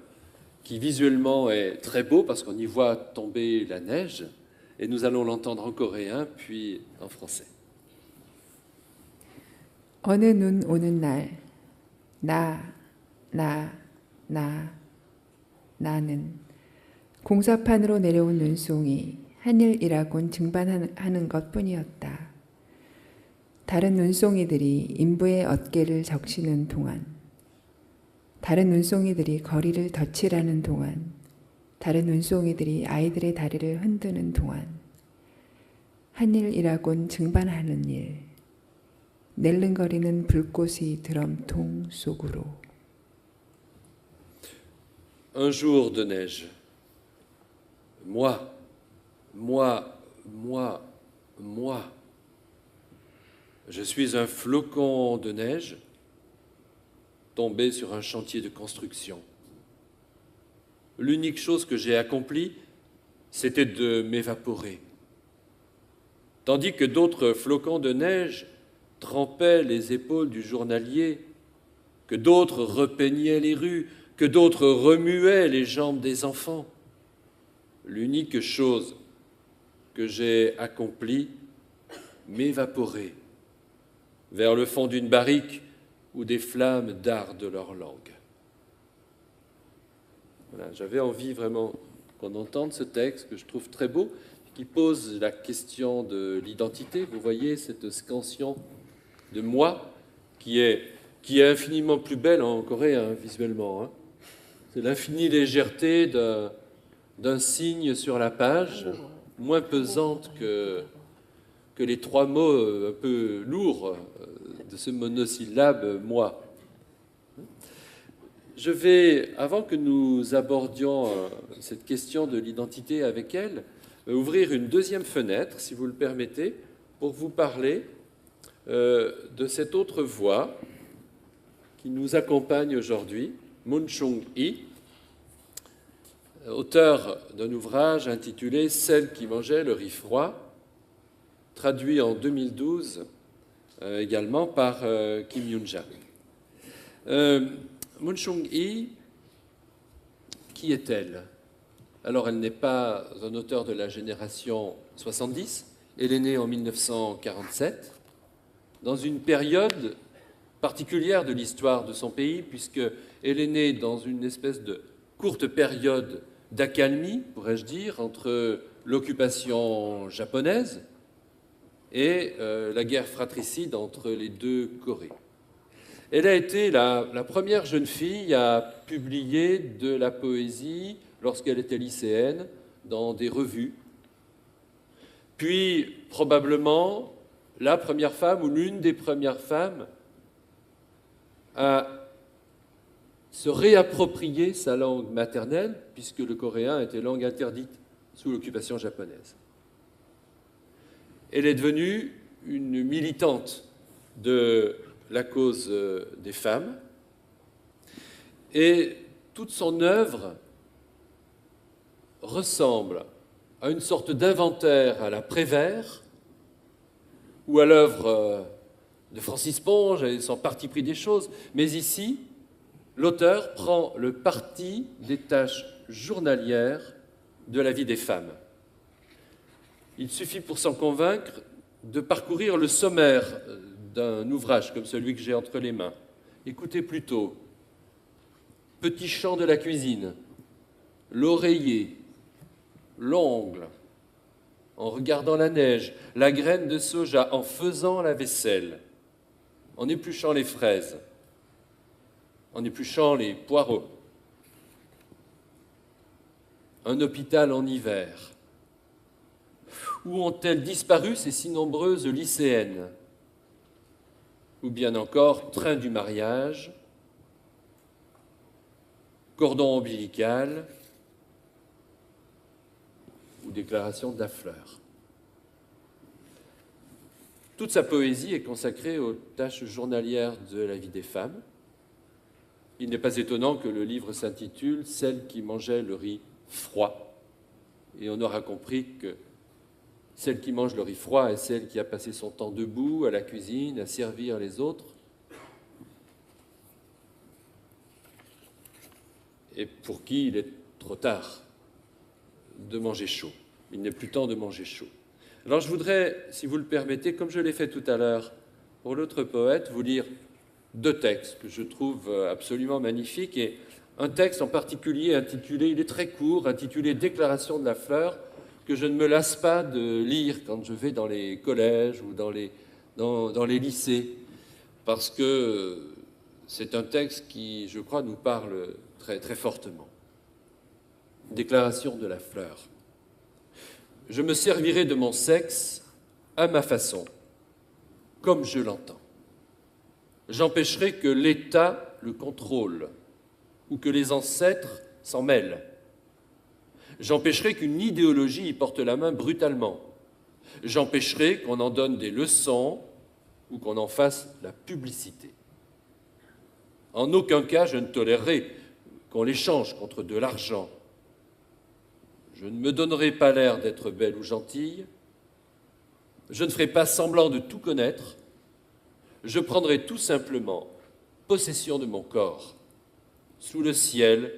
qui visuellement est très beau parce qu'on y voit tomber la neige et nous allons l'entendre en coréen puis en français. 어느 눈 오는 날, 나는 공사판으로 내려온 눈송이 한일이라곤 증반하는 것뿐이었다. 다른 눈송이들이 인부의 어깨를 적시는 동안, 다른 눈송이들이 거리를 덧칠하는 동안, 다른 눈송이들이 아이들의 다리를 흔드는 동안, 한일이라곤 증반하는 일, 낼름거리는 불꽃이 드럼통 속으로. Un jour de neige. Moi. Je suis un flocon de neige tombé sur un chantier de construction. L'unique chose que j'ai accomplie, c'était de m'évaporer. Tandis que d'autres flocons de neige trempaient les épaules du journalier, que d'autres repeignaient les rues, que d'autres remuaient les jambes des enfants. L'unique chose que j'ai accomplie, m'évaporer vers le fond d'une barrique où des flammes dardent leur langue. Voilà, j'avais envie vraiment qu'on entende ce texte que je trouve très beau, qui pose la question de l'identité. Vous voyez cette scansion de moi qui est infiniment plus belle en coréen visuellement. Hein. C'est l'infinie légèreté d'un signe sur la page, moins pesante que les trois mots un peu lourds de ce monosyllabe « moi ». Je vais, avant que nous abordions cette question de l'identité avec elle, ouvrir une deuxième fenêtre, si vous le permettez, pour vous parler de cette autre voix qui nous accompagne aujourd'hui, Mun Chung-hee, auteur d'un ouvrage intitulé « Celle qui mangeait le riz froid », traduit en 2012 également par Kim Yoon-ja. Mun Chung-hee, qui est-elle? Alors, elle n'est pas un auteur de la génération 70, elle est née en 1947, dans une période particulière de l'histoire de son pays, puisqu'elle est née dans une espèce de courte période d'accalmie, pourrais-je dire, entre l'occupation japonaise et la guerre fratricide entre les deux Corées. Elle a été la première jeune fille à publier de la poésie lorsqu'elle était lycéenne dans des revues, puis probablement la première femme ou l'une des premières femmes à se réapproprier sa langue maternelle, puisque le coréen était langue interdite sous l'occupation japonaise. Elle est devenue une militante de la cause des femmes, et toute son œuvre ressemble à une sorte d'inventaire à la Prévert ou à l'œuvre de Francis Ponge et son parti pris des choses, mais ici, l'auteur prend le parti des tâches journalières de la vie des femmes. Il suffit pour s'en convaincre de parcourir le sommaire d'un ouvrage comme celui que j'ai entre les mains. Écoutez plutôt. Petit champ de la cuisine, l'oreiller, l'ongle, en regardant la neige, la graine de soja, en faisant la vaisselle, en épluchant les fraises, en épluchant les poireaux. Un hôpital en hiver. Où ont-elles disparu ces si nombreuses lycéennes? Ou bien encore, train du mariage, cordon ombilical ou déclaration de la fleur. Toute sa poésie est consacrée aux tâches journalières de la vie des femmes. Il n'est pas étonnant que le livre s'intitule « Celle qui mangeait le riz froid ». Et on aura compris que celle qui mange le riz froid est celle qui a passé son temps debout à la cuisine, à servir les autres. Et pour qui il est trop tard de manger chaud. Il n'est plus temps de manger chaud. Alors je voudrais, si vous le permettez, comme je l'ai fait tout à l'heure pour l'autre poète, vous lire deux textes que je trouve absolument magnifiques. Et un texte en particulier intitulé, il est très court, intitulé « Déclaration de la fleur », que je ne me lasse pas de lire quand je vais dans les collèges ou dans les lycées, parce que c'est un texte qui, je crois, nous parle très, très fortement. Déclaration de la fleur. Je me servirai de mon sexe à ma façon, comme je l'entends. J'empêcherai que l'État le contrôle ou que les ancêtres s'en mêlent. J'empêcherai qu'une idéologie y porte la main brutalement. J'empêcherai qu'on en donne des leçons ou qu'on en fasse la publicité. En aucun cas, je ne tolérerai qu'on l'échange contre de l'argent. Je ne me donnerai pas l'air d'être belle ou gentille. Je ne ferai pas semblant de tout connaître. Je prendrai tout simplement possession de mon corps. Sous le ciel,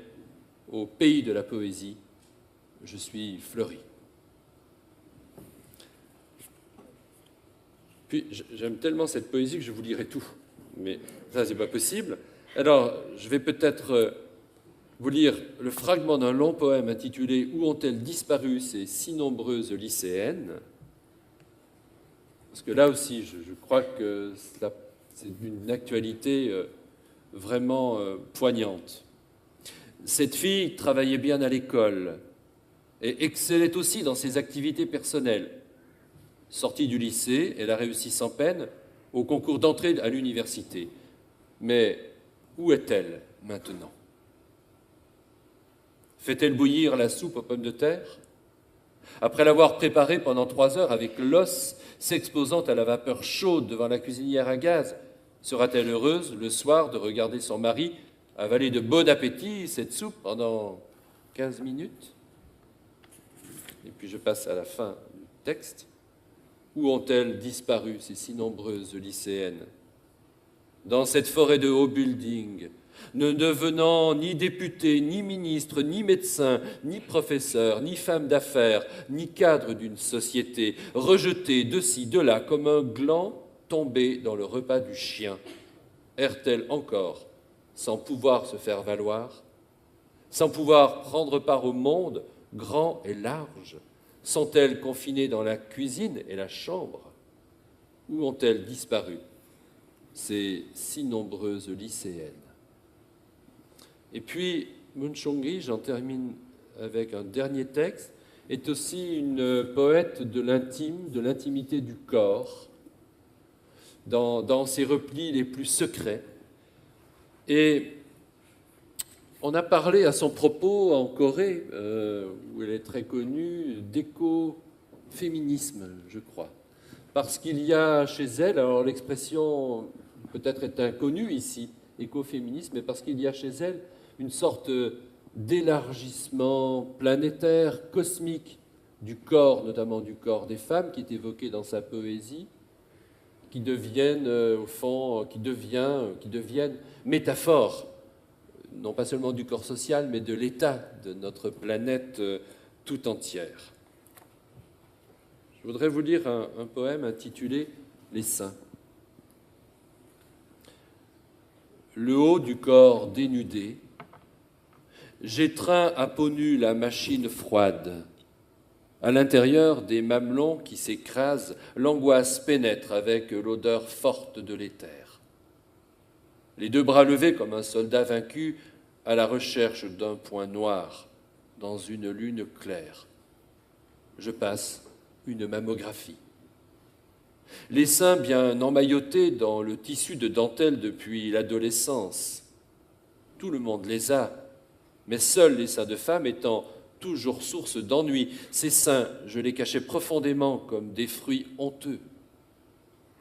au pays de la poésie, je suis fleuri. Puis, j'aime tellement cette poésie que je vous lirai tout. Mais ça, c'est pas possible. Alors, je vais peut-être vous lire le fragment d'un long poème intitulé « Où ont-elles disparu ces si nombreuses lycéennes ?» Parce que là aussi, je crois que c'est d'une actualité vraiment poignante. Cette fille travaillait bien à l'école et excellait aussi dans ses activités personnelles. Sortie du lycée, elle a réussi sans peine au concours d'entrée à l'université. Mais où est-elle maintenant ? Fait-elle bouillir la soupe aux pommes de terre? Après l'avoir préparée pendant 3 heures avec l'os s'exposant à la vapeur chaude devant la cuisinière à gaz, sera-t-elle heureuse le soir de regarder son mari avaler de bon appétit cette soupe pendant 15 minutes? Et puis je passe à la fin du texte. Où ont-elles disparu, ces si nombreuses lycéennes? Dans cette forêt de hauts buildings, ne devenant ni députés, ni ministres, ni médecins, ni professeurs, ni femmes d'affaires, ni cadres d'une société, rejetées de ci, de là, comme un gland tombé dans le repas du chien, errent-elles encore sans pouvoir se faire valoir, sans pouvoir prendre part au monde grand et large? Sont-elles confinées dans la cuisine et la chambre? Où ont-elles disparu, ces si nombreuses lycéennes? Et puis, Mun Chongri, j'en termine avec un dernier texte, est aussi une poète de l'intime, de l'intimité du corps, dans ses replis les plus secrets. Et on a parlé à son propos en Corée, où elle est très connue, d'écoféminisme, je crois. Parce qu'il y a chez elle, alors l'expression peut-être est inconnue ici, écoféminisme, mais parce qu'il y a chez elle une sorte d'élargissement planétaire, cosmique du corps, notamment du corps des femmes, qui est évoqué dans sa poésie, qui deviennent, au fond, qui deviennent métaphores, non pas seulement du corps social, mais de l'état de notre planète tout entière. Je voudrais vous lire un poème intitulé « Les seins ». Le haut du corps dénudé, j'étreins à peau nue la machine froide. À l'intérieur des mamelons qui s'écrasent, l'angoisse pénètre avec l'odeur forte de l'éther. Les 2 bras levés comme un soldat vaincu à la recherche d'un point noir dans une lune claire. Je passe une mammographie. Les seins bien emmaillotés dans le tissu de dentelle depuis l'adolescence. Tout le monde les a, mais seuls les seins de femme étant toujours source d'ennui. Ces seins, je les cachais profondément comme des fruits honteux.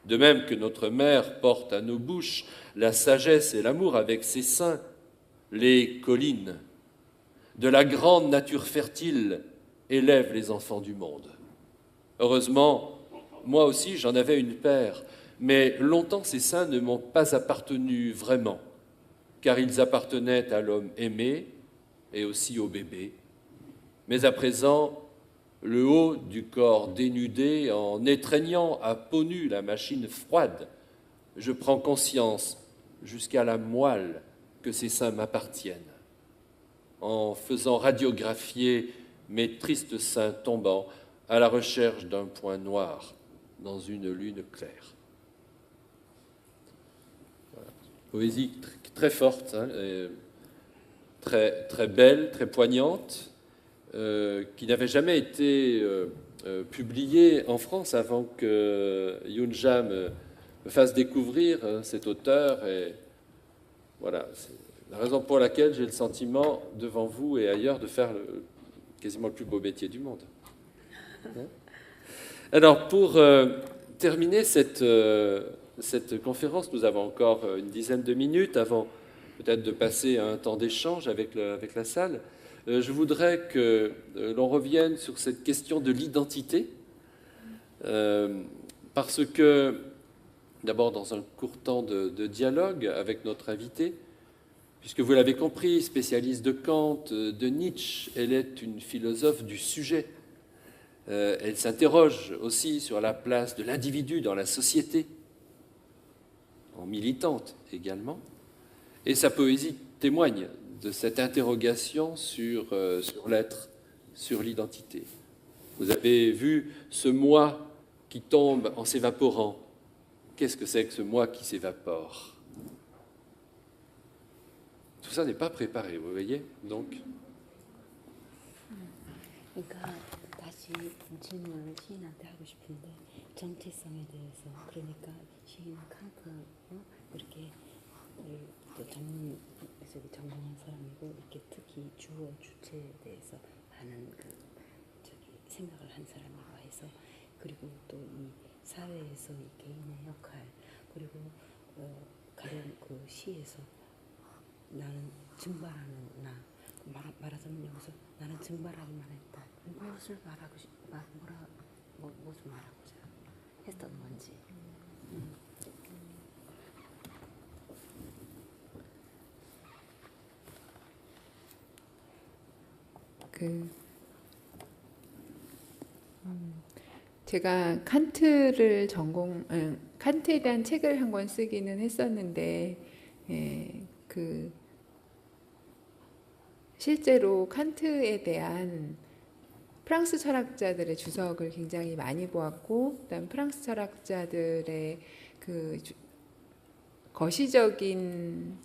De même que notre mère porte à nos bouches la sagesse et l'amour avec ses seins, les collines de la grande nature fertile élèvent les enfants du monde. Heureusement, moi aussi j'en avais une paire, mais longtemps ces seins ne m'ont pas appartenu vraiment, car ils appartenaient à l'homme aimé et aussi au bébé. Mais à présent, le haut du corps dénudé, en étreignant à peau nue la machine froide, je prends conscience jusqu'à la moelle que ces seins m'appartiennent. En faisant radiographier mes tristes seins tombants à la recherche d'un point noir dans une lune claire. Voilà. Poésie très forte, hein, très, très belle, très poignante, qui n'avait jamais été publiée en France avant que Yoon-ja me fasse découvrir cet auteur. Et voilà, c'est la raison pour laquelle j'ai le sentiment, devant vous et ailleurs, de faire quasiment le plus beau métier du monde. Alors, pour terminer cette conférence, nous avons encore une dizaine de minutes avant peut-être de passer à un temps d'échange avec la salle. Je voudrais que l'on revienne sur cette question de l'identité, parce que, d'abord dans un court temps de dialogue avec notre invitée, puisque vous l'avez compris, spécialiste de Kant, de Nietzsche, elle est une philosophe du sujet. Elle s'interroge aussi sur la place de l'individu dans la société, en militante également, et sa poésie témoigne de cette interrogation sur l'être, sur l'identité. Vous avez vu ce moi qui tombe en s'évaporant. Qu'est-ce que c'est que ce moi qui s'évapore? Tout ça n'est pas préparé, vous voyez, donc. 그러니까 다시 질문을 시인한테 하고 싶은데 정체성에 대해서 그러니까 시인 칸트 이렇게 또 전문 저기 전공한 사람이고 이렇게 특히 주어 주체에 대해서 하는 그 저기 생각을 한 사람이고 해서 그리고 또 이 사회에서 이 개인의 역할 그리고 가령 그 시에서 나는 증발하는 나 말하자면 여기서 나는 증발하기만 했다 무엇을 말하고 무엇을 말하고자 했던 건지. 제가 칸트에 대한 책을 한 권 쓰기는 했었는데, 실제로 칸트에 대한 프랑스 철학자들의 주석을 굉장히 많이 보았고, 그다음 프랑스 철학자들의 그 거시적인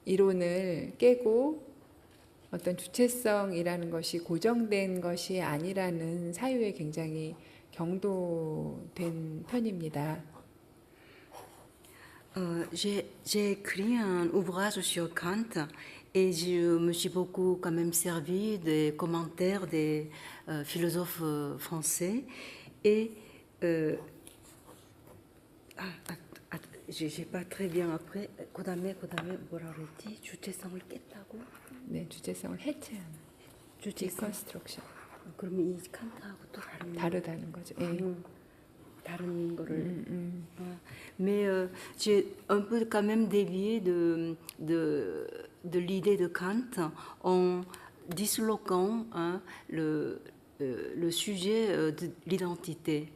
이론을 깨고 어떤 주체성이라는 것이 고정된 것이 아니라는 사유에 굉장히 경도된 편입니다. J'ai écrit un ouvrage sur Kant et je me suis beaucoup quand même servi des commentaires des philosophes français et j'ai pas très bien après 그다음에 뭐라 그랬지? 주체성을 깼다고? 네, 주체성을 해체하는 디컨스트럭션. 그러면 이 칸트하고 또 다르다는 거죠. 다른 거를. Mais j'ai un peu quand même dévié de l'idée de Kant en disloquant le sujet de l'identité.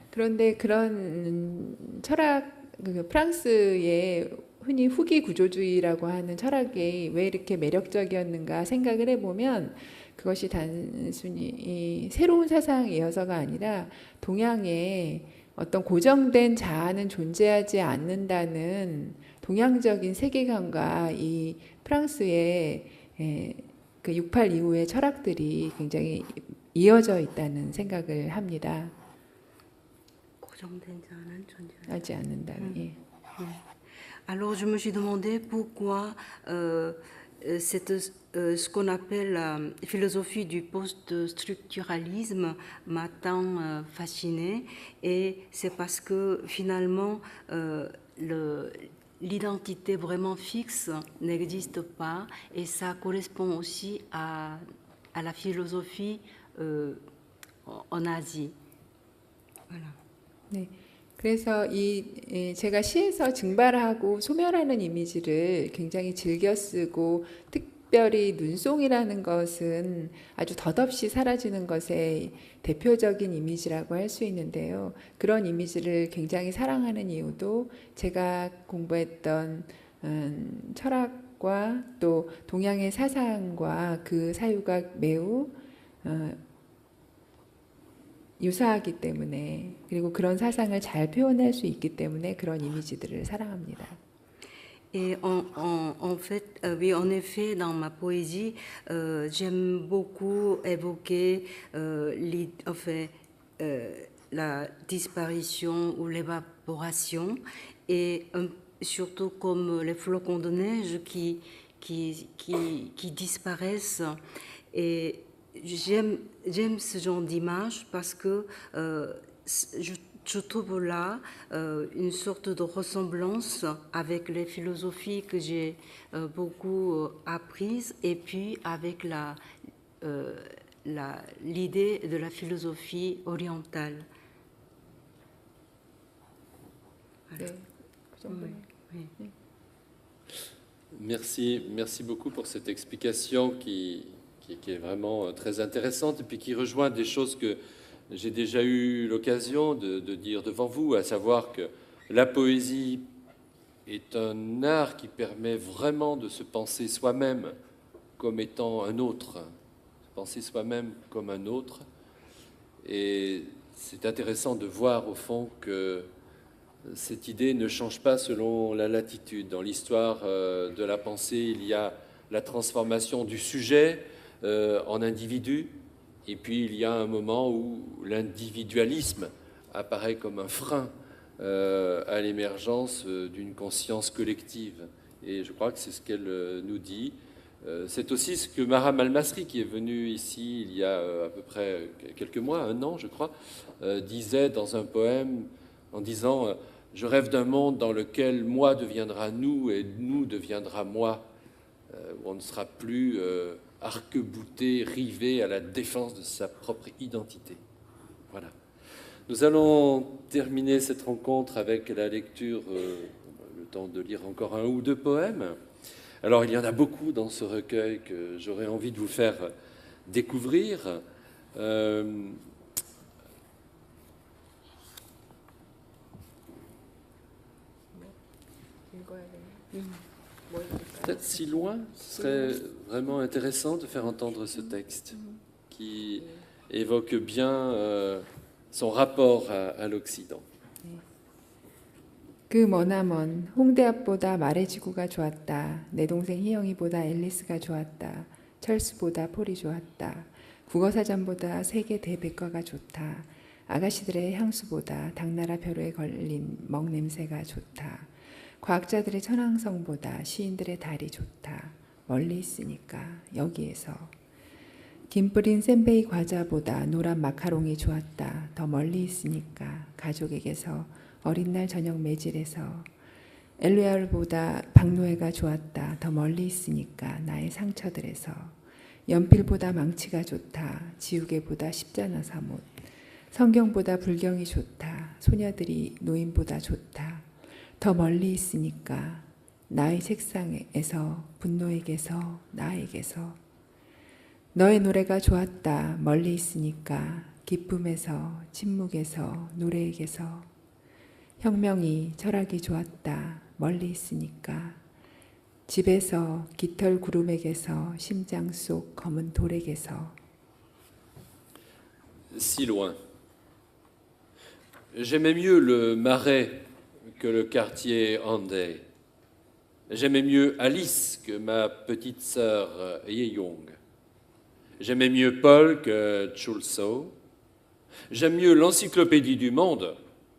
그런데 그런 철학, 프랑스의 흔히 후기 구조주의라고 하는 철학이 왜 이렇게 매력적이었는가 생각을 해보면 그것이 단순히 이 새로운 사상이어서가 아니라 동양에 어떤 고정된 자아는 존재하지 않는다는 동양적인 세계관과 이 프랑스의 그 68 이후의 철학들이 굉장히 이어져 있다는 생각을 합니다. 고정된 자아는 존재하지 않는다는. Alors je me suis demandé pourquoi ce qu'on appelle la philosophie du post-structuralisme m'a tant fascinée et c'est parce que finalement l'identité vraiment fixe n'existe pas et ça correspond aussi à la philosophie en Asie. Voilà. 네. 그래서 제가 시에서 증발하고 소멸하는 이미지를 굉장히 즐겨 쓰고 특별히 눈송이라는 것은 아주 덧없이 사라지는 것의 대표적인 이미지라고 할 수 있는데요. 그런 이미지를 굉장히 사랑하는 이유도 제가 공부했던 철학과 또 동양의 사상과 그 사유가 매우 유사하기 때문에 그리고 그런 사상을 잘 표현할 수 있기 때문에 그런 이미지들을 사랑합니다. Et en fait, oui, en effet, dans ma poésie, j'aime beaucoup évoquer la disparition ou l'évaporation, et surtout comme les flocons de neige qui disparaissent. Et j'aime ce genre d'image parce que je trouve là une sorte de ressemblance avec les philosophies que j'ai beaucoup apprises et puis avec l'idée de la philosophie orientale. Voilà. Merci beaucoup pour cette explication qui est vraiment très intéressante et puis qui rejoint des choses que j'ai déjà eu l'occasion de dire devant vous, à savoir que la poésie est un art qui permet vraiment de se penser soi-même comme étant un autre, se penser soi-même comme un autre. Et c'est intéressant de voir au fond que cette idée ne change pas selon la latitude. Dans l'histoire de la pensée, il y a la transformation du sujet en individu, et puis il y a un moment où l'individualisme apparaît comme un frein à l'émergence d'une conscience collective. Et je crois que c'est ce qu'elle nous dit. C'est aussi ce que Maram Al-Masri, qui est venu ici il y a à peu près quelques mois, un an je crois, disait dans un poème en disant je rêve d'un monde dans lequel moi deviendra nous et nous deviendra moi, où on ne sera plus arc-bouté, rivé à la défense de sa propre identité. Voilà. Nous allons terminer cette rencontre avec la lecture, le temps de lire encore un ou deux poèmes. Alors, il y en a beaucoup dans ce recueil que j'aurais envie de vous faire découvrir. Peut-être si loin, ce serait vraiment intéressant de faire entendre ce texte qui évoque bien son rapport à l'Occident. 그 머나먼 홍대 앞보다 마레지구가 좋았다. 내 동생 희영이보다 앨리스가 좋았다. 철수보다 폴이 좋았다. 국어사전보다 세계 대백과가 좋다. 아가씨들의 향수보다 당나라 벼루에 걸린 먹냄새가 좋다. 과학자들의 천왕성보다 시인들의 달이 좋다. 멀리 있으니까 여기에서. 김 뿌린 샌베이 과자보다 노란 마카롱이 좋았다. 더 멀리 있으니까 가족에게서. 어린 날 저녁 매질에서. 엘루야르보다 박노해가 좋았다. 더 멀리 있으니까 나의 상처들에서. 연필보다 망치가 좋다. 지우개보다 십자나 사못. 성경보다 불경이 좋다. 소녀들이 노인보다 좋다. 더 멀리 있으니까 나의 책상에서 분노에게서 나에게서. 너의 노래가 좋았다. 멀리 있으니까 기쁨에서 침묵에서 노래에게서. 혁명이 철학이 좋았다. 멀리 있으니까 집에서 깃털 구름에게서 심장 속 검은 돌에게서. Si loin. J'aimais mieux le Marais que le quartier Andey. J'aimais mieux Alice que ma petite sœur Yeyong. J'aimais mieux Paul que Chulso. J'aime mieux l'encyclopédie du monde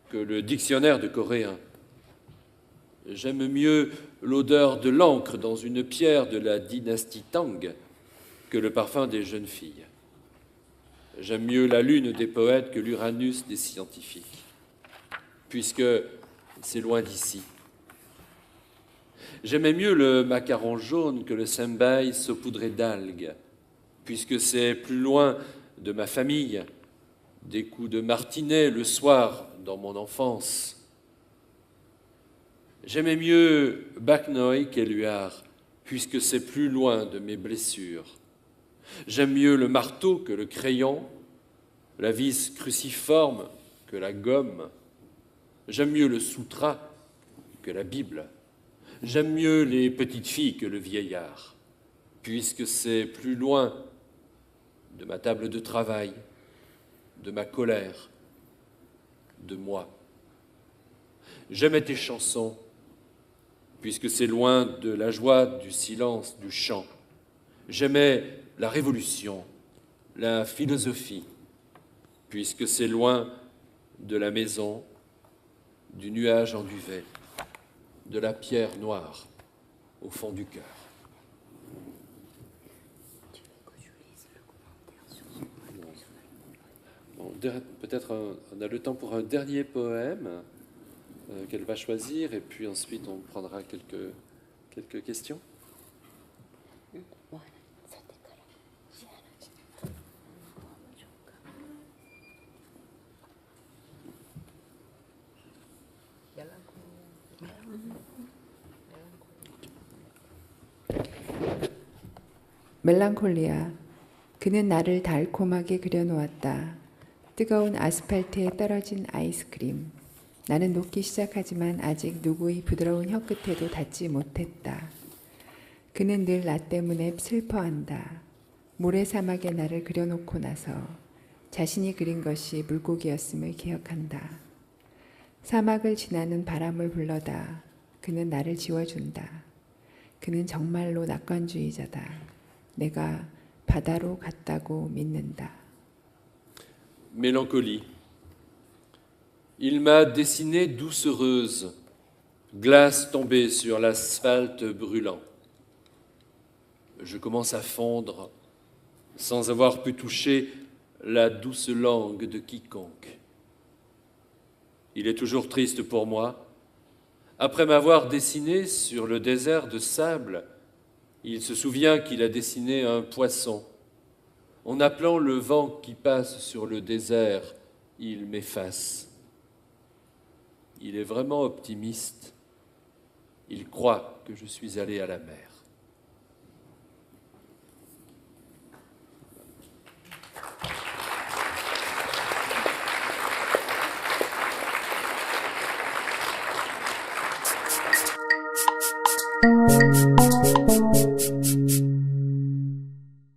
que le dictionnaire de coréen. J'aime mieux l'odeur de l'encre dans une pierre de la dynastie Tang que le parfum des jeunes filles. J'aime mieux la lune des poètes que l'Uranus des scientifiques, puisque c'est loin d'ici. J'aimais mieux le macaron jaune que le sembei saupoudré d'algues, puisque c'est plus loin de ma famille, des coups de martinet le soir dans mon enfance. J'aimais mieux Bacnoï qu'Éluard, puisque c'est plus loin de mes blessures. J'aime mieux le marteau que le crayon, la vis cruciforme que la gomme. J'aime mieux le sutra que la Bible. J'aime mieux les petites filles que le vieillard, puisque c'est plus loin de ma table de travail, de ma colère, de moi. J'aimais tes chansons, puisque c'est loin de la joie, du silence, du chant. J'aimais la révolution, la philosophie, puisque c'est loin de la maison, du nuage en duvet, de la pierre noire au fond du cœur. Bon, peut-être on a le temps pour un dernier poème qu'elle va choisir, et puis ensuite on prendra quelques questions. 멜랑콜리아. 그는 나를 달콤하게 그려놓았다. 뜨거운 아스팔트에 떨어진 아이스크림. 나는 녹기 시작하지만 아직 누구의 부드러운 혀끝에도 닿지 못했다. 그는 늘 나 때문에 슬퍼한다. 모래사막에 나를 그려놓고 나서 자신이 그린 것이 물고기였음을 기억한다. 사막을 지나는 바람을 불러다 그는 나를 지워준다. 그는 정말로 낙관주의자다. 내가 바다로 갔다고 믿는다. Mélancolie. Il m'a dessiné doucereuse, glace tombée sur l'asphalte brûlant. Je commence à fondre sans avoir pu toucher la douce langue de quiconque. Il est toujours triste pour moi. Après m'avoir dessiné sur le désert de sable, il se souvient qu'il a dessiné un poisson. En appelant le vent qui passe sur le désert, il m'efface. Il est vraiment optimiste. Il croit que je suis allé à la mer.